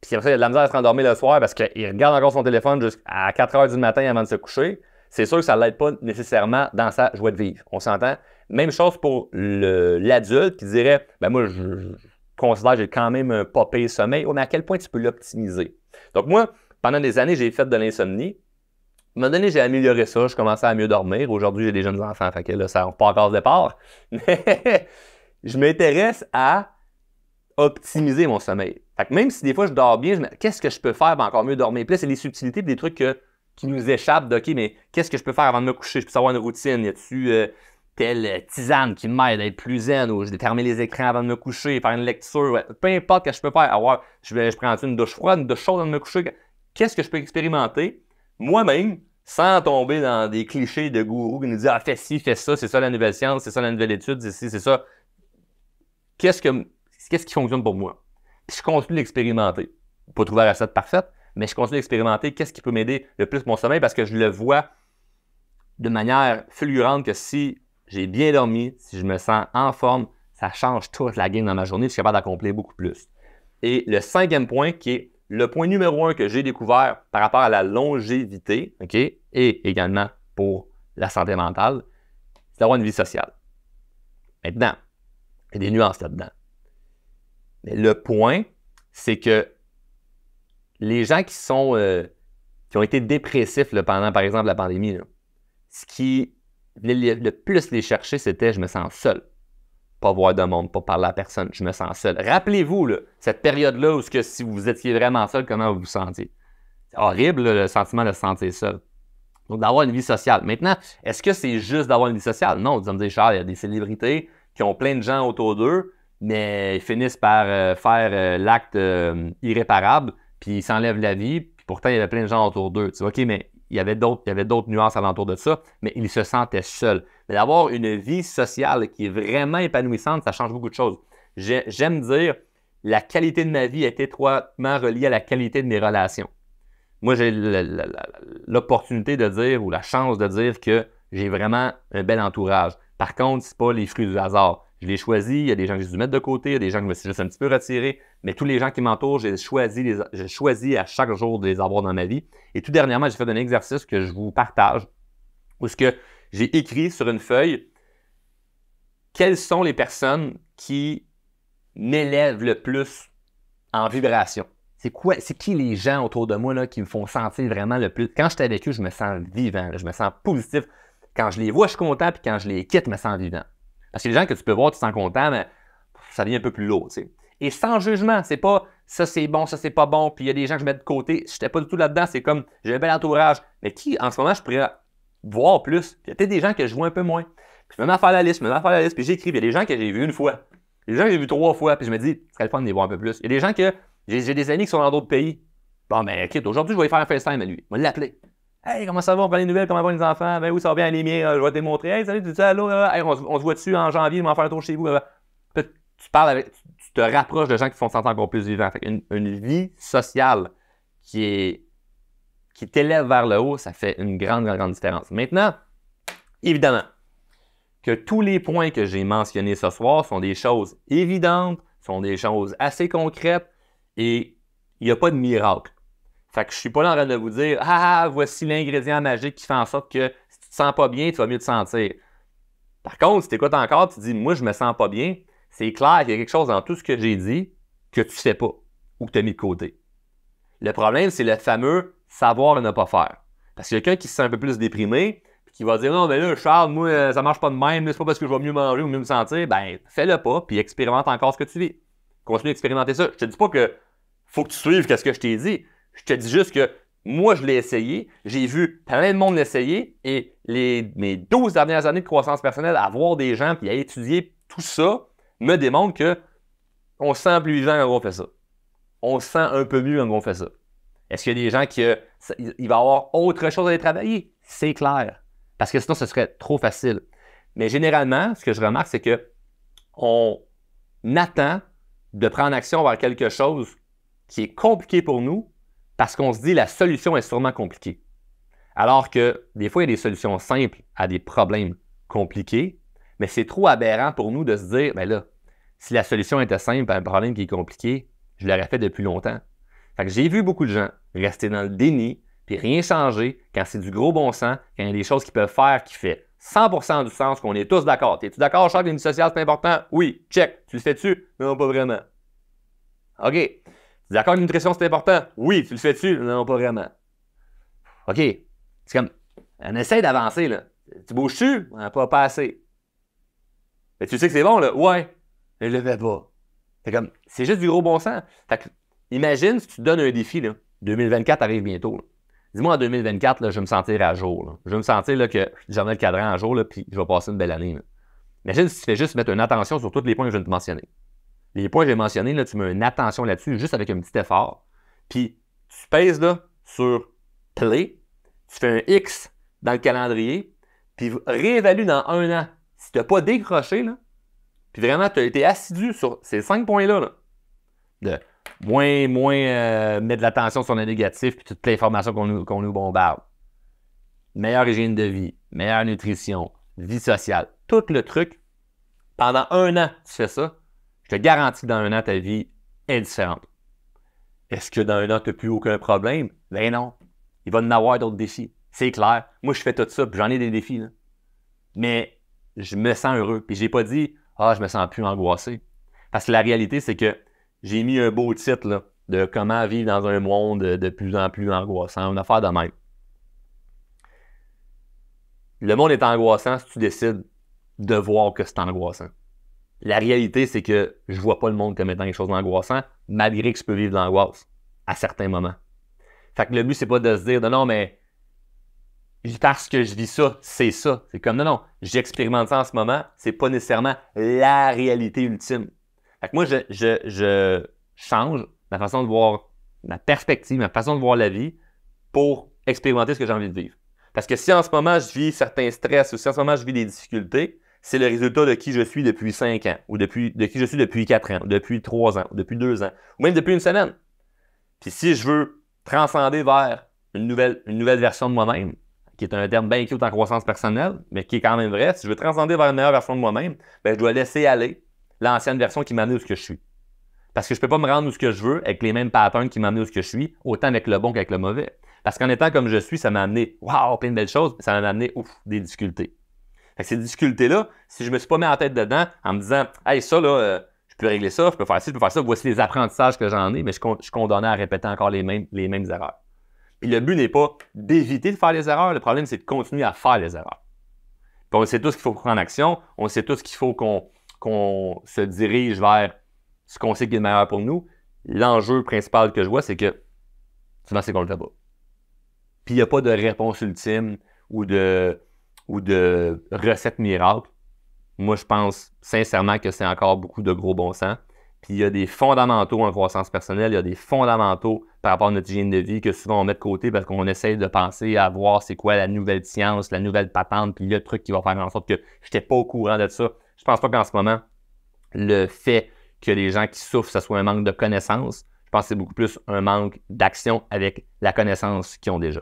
puis après ça, il a de la misère à se rendormir le soir parce qu'il regarde encore son téléphone jusqu'à 4 heures du matin avant de se coucher. C'est sûr que ça ne l'aide pas nécessairement dans sa joie de vivre. On s'entend? Même chose pour l'adulte qui dirait, ben moi, je considère que j'ai quand même un pas pire sommeil. Oh, mais à quel point tu peux l'optimiser? Donc moi, pendant des années, j'ai fait de l'insomnie. À un moment donné, j'ai amélioré ça, je commençais à mieux dormir. Aujourd'hui, j'ai des jeunes enfants, fait que là, ça ne pas encore au départ. Mais je m'intéresse à optimiser mon sommeil. Fait que même si des fois je dors bien, qu'est-ce que je peux faire pour encore mieux dormir? Puis là, c'est les subtilités, des trucs qui nous échappent de OK, mais qu'est-ce que je peux faire avant de me coucher? Je peux savoir une routine. Y a-tu telle tisane qui m'aide à être plus zen ou je vais fermer les écrans avant de me coucher, faire une lecture, ouais. Peu importe ce que je peux faire. Alors, je prends une douche froide, une douche chaude avant de me coucher. Qu'est-ce que je peux expérimenter moi-même sans tomber dans des clichés de gourous qui nous disent ah, fais ci, fais ça, c'est ça la nouvelle science, c'est ça la nouvelle étude, c'est ci, c'est ça. Qu'est-ce qui fonctionne pour moi? Puis je continue d'expérimenter. Pas trouver la recette parfaite, mais je continue d'expérimenter qu'est-ce qui peut m'aider le plus mon sommeil parce que je le vois de manière fulgurante que si j'ai bien dormi, si je me sens en forme, ça change toute la game dans ma journée, je suis capable d'accomplir beaucoup plus. Et le 5e point, qui est le point numéro 1 que j'ai découvert par rapport à la longévité, OK, et également pour la santé mentale, c'est d'avoir une vie sociale. Maintenant, il y a des nuances là-dedans. Mais le point, c'est que les gens qui ont été dépressifs là, pendant, par exemple, la pandémie, là, ce qui venait le plus les chercher, c'était « je me sens seul ». Pas voir de monde, pas parler à personne, je me sens seul. Rappelez-vous, là, cette période-là où si vous étiez vraiment seul, comment vous vous sentiez? C'est horrible, là, le sentiment de se sentir seul. Donc, d'avoir une vie sociale. Maintenant, est-ce que c'est juste d'avoir une vie sociale? Non, vous allez me dire, Charles, il y a des célébrités qui ont plein de gens autour d'eux, mais ils finissent par faire l'acte irréparable, puis ils s'enlèvent la vie, puis pourtant, il y avait plein de gens autour d'eux. Tu vois, OK, mais il y avait d'autres nuances alentour de ça, mais ils se sentaient seuls. Mais d'avoir une vie sociale qui est vraiment épanouissante, ça change beaucoup de choses. J'aime dire, la qualité de ma vie est étroitement reliée à la qualité de mes relations. Moi, j'ai l'opportunité de dire, ou la chance de dire que j'ai vraiment un bel entourage. Par contre, ce n'est pas les fruits du hasard. Je l'ai choisi, il y a des gens que j'ai dû mettre de côté, il y a des gens que je me suis juste un petit peu retiré, mais tous les gens qui m'entourent, j'ai choisi à chaque jour de les avoir dans ma vie. Et tout dernièrement, j'ai fait un exercice que je vous partage, où ce que j'ai écrit sur une feuille quelles sont les personnes qui m'élèvent le plus en vibration. C'est qui les gens autour de moi là, qui me font sentir vraiment le plus. Quand je suis avec eux, je me sens vivant, là, je me sens positif. Quand je les vois, je suis content, puis quand je les quitte, je me sens vivant. Parce que les gens que tu peux voir, tu te sens content, mais ça devient un peu plus lourd, tu sais. Et sans jugement, c'est pas ça c'est bon, ça c'est pas bon, puis il y a des gens que je mets de côté. Je n'étais pas du tout là-dedans, c'est comme j'ai un bel entourage. Mais qui, en ce moment, je pourrais voir plus? Puis il y a peut-être des gens que je vois un peu moins. Puis je me mets à faire la liste, puis j'écris. Puis il y a des gens que j'ai vus une fois. Il y a des gens que j'ai vus 3 fois, puis je me dis, ce serait le fun de les voir un peu plus. Il y a des gens que j'ai des amis qui sont dans d'autres pays. Bon, ben, écoute, aujourd'hui, je vais lui faire un FaceTime à lui. Je vais l'appeler. Hey, comment ça va? On prend les nouvelles, comment vont les enfants? Ben oui, ça va bien, les miens, je vais te démontrer. Hey, salut, tu sais, allô, hey, on se voit dessus en janvier, on va faire un tour chez vous. Tu parles avec, tu te rapproches de gens qui te font te sentir encore plus vivant. Fait une vie sociale qui t'élève vers le haut, ça fait une grande, grande, grande différence. Maintenant, évidemment, que tous les points que j'ai mentionnés ce soir sont des choses évidentes, sont des choses assez concrètes et il n'y a pas de miracle. Fait que je ne suis pas là en train de vous dire « Ah, voici l'ingrédient magique qui fait en sorte que si tu ne te sens pas bien, tu vas mieux te sentir. » Par contre, si tu écoutes encore, tu te dis « Moi, je ne me sens pas bien », c'est clair qu'il y a quelque chose dans tout ce que j'ai dit que tu ne sais pas ou que tu as mis de côté. Le problème, c'est le fameux savoir et ne pas faire. Parce que quelqu'un qui se sent un peu plus déprimé, puis qui va dire « Non, mais là, Charles, moi, ça ne marche pas de même, c'est pas parce que je vais mieux manger ou mieux me sentir. » Ben, fais-le pas, puis expérimente encore ce que tu vis. Continue d'expérimenter ça. Je te dis pas que faut que tu suives ce que je t'ai dit. Je te dis juste que moi, je l'ai essayé, j'ai vu plein de monde l'essayer et mes 12 dernières années de croissance personnelle, à voir des gens puis à étudier tout ça, me démontre qu'on se sent plus vivant quand on fait ça. On se sent un peu mieux quand on fait ça. Est-ce qu'il y a des gens qui il va y avoir autre chose à aller travailler? C'est clair. Parce que sinon, ce serait trop facile. Mais généralement, ce que je remarque, c'est qu'on attend de prendre action vers quelque chose qui est compliqué pour nous parce qu'on se dit la solution est sûrement compliquée. Alors que des fois, il y a des solutions simples à des problèmes compliqués, mais c'est trop aberrant pour nous de se dire, ben là, si la solution était simple à un problème qui est compliqué, je l'aurais fait depuis longtemps. Fait que j'ai vu beaucoup de gens rester dans le déni, puis rien changer quand c'est du gros bon sens, quand il y a des choses qu'ils peuvent faire qui fait 100% du sens, qu'on est tous d'accord. Es-tu d'accord, Charles, que une vie sociale, c'est important? Oui, check. Tu le fais-tu? Non, pas vraiment. OK. Tu es d'accord que la nutrition, c'est important? Oui, tu le fais-tu? Non, pas vraiment. OK. C'est comme, on essaie d'avancer, là. Tu bouges-tu? Pas assez. Mais tu sais que c'est bon, là? Ouais. Mais je le fais pas. C'est juste du gros bon sens. Fait que, imagine si tu te donnes un défi, là. 2024 arrive bientôt, là. Dis-moi en 2024, là, je vais me sentir à jour. Là. Je vais me sentir là, que j'en ai le cadran à jour, là, puis je vais passer une belle année. Là. Imagine si tu fais juste mettre une attention sur tous les points que je viens de te mentionner. Les points que j'ai mentionnés, là, tu mets une attention là-dessus, juste avec un petit effort. Puis tu pèses là, sur Play, tu fais un X dans le calendrier, puis réévalue dans 1 an. Si tu n'as pas décroché, là, puis vraiment tu as été assidu sur ces 5 points-là, là, Moins mettre de l'attention sur le négatif et toute l'information qu'on nous bombarde. Meilleure hygiène de vie, meilleure nutrition, vie sociale, tout le truc. Pendant 1 an, tu fais ça, je te garantis que dans 1 an, ta vie est différente. Est-ce que dans 1 an, tu n'as plus aucun problème? Ben non. Il va en avoir d'autres défis. C'est clair. Moi, je fais tout ça, puis j'en ai des défis. Là. Mais je me sens heureux. Puis j'ai pas dit « Ah, je me sens plus angoissé ». Parce que la réalité, c'est que j'ai mis un beau titre là, de comment vivre dans un monde de plus en plus angoissant, une affaire de même. Le monde est angoissant si tu décides de voir que c'est angoissant. La réalité, c'est que je ne vois pas le monde comme étant quelque chose d'angoissant, malgré que je peux vivre de l'angoisse à certains moments. Fait que le but, c'est pas de se dire non, mais parce que je vis ça, c'est ça. C'est comme non, j'expérimente ça en ce moment, c'est pas nécessairement la réalité ultime. Fait que moi, je change ma façon de voir, ma perspective, ma façon de voir la vie pour expérimenter ce que j'ai envie de vivre. Parce que si en ce moment, je vis certains stress ou si en ce moment, je vis des difficultés, c'est le résultat de qui je suis depuis 5 ans, ou de qui je suis depuis 4 ans, ou depuis 3 ans, ou depuis 2 ans, ou même depuis 1 semaine. Puis si je veux transcender vers une nouvelle version de moi-même, qui est un terme bien cute en croissance personnelle, mais qui est quand même vrai, si je veux transcender vers une meilleure version de moi-même, ben, je dois laisser aller l'ancienne version qui m'a amené où je suis. Parce que je ne peux pas me rendre où je veux avec les mêmes patterns qui m'ont amené où je suis, autant avec le bon qu'avec le mauvais. Parce qu'en étant comme je suis, ça m'a amené waouh, plein de belles choses, mais ça m'a amené des difficultés. Fait que ces difficultés-là, si je ne me suis pas mis en tête dedans en me disant hey, ça, là, je peux régler ça, je peux faire ci, je peux faire ça, voici les apprentissages que j'en ai, mais je suis condamné à répéter encore les mêmes erreurs. Puis le but n'est pas d'éviter de faire les erreurs, le problème, c'est de continuer à faire les erreurs. Puis on sait tous qu'il faut prendre action, on sait tous qu'il faut qu'on se dirige vers ce qu'on sait qui est le meilleur pour nous. L'enjeu principal que je vois, c'est que souvent, c'est qu'on le fait pas. Puis il n'y a pas de réponse ultime ou de recette miracle. Moi, je pense sincèrement que c'est encore beaucoup de gros bon sens. Puis il y a des fondamentaux en croissance personnelle, il y a des fondamentaux par rapport à notre hygiène de vie que souvent on met de côté parce qu'on essaye de penser à voir c'est quoi la nouvelle science, la nouvelle patente, puis le truc qui va faire en sorte que je n'étais pas au courant de ça. Je pense pas qu'en ce moment, le fait que les gens qui souffrent, ce soit un manque de connaissances, je pense que c'est beaucoup plus un manque d'action avec la connaissance qu'ils ont déjà.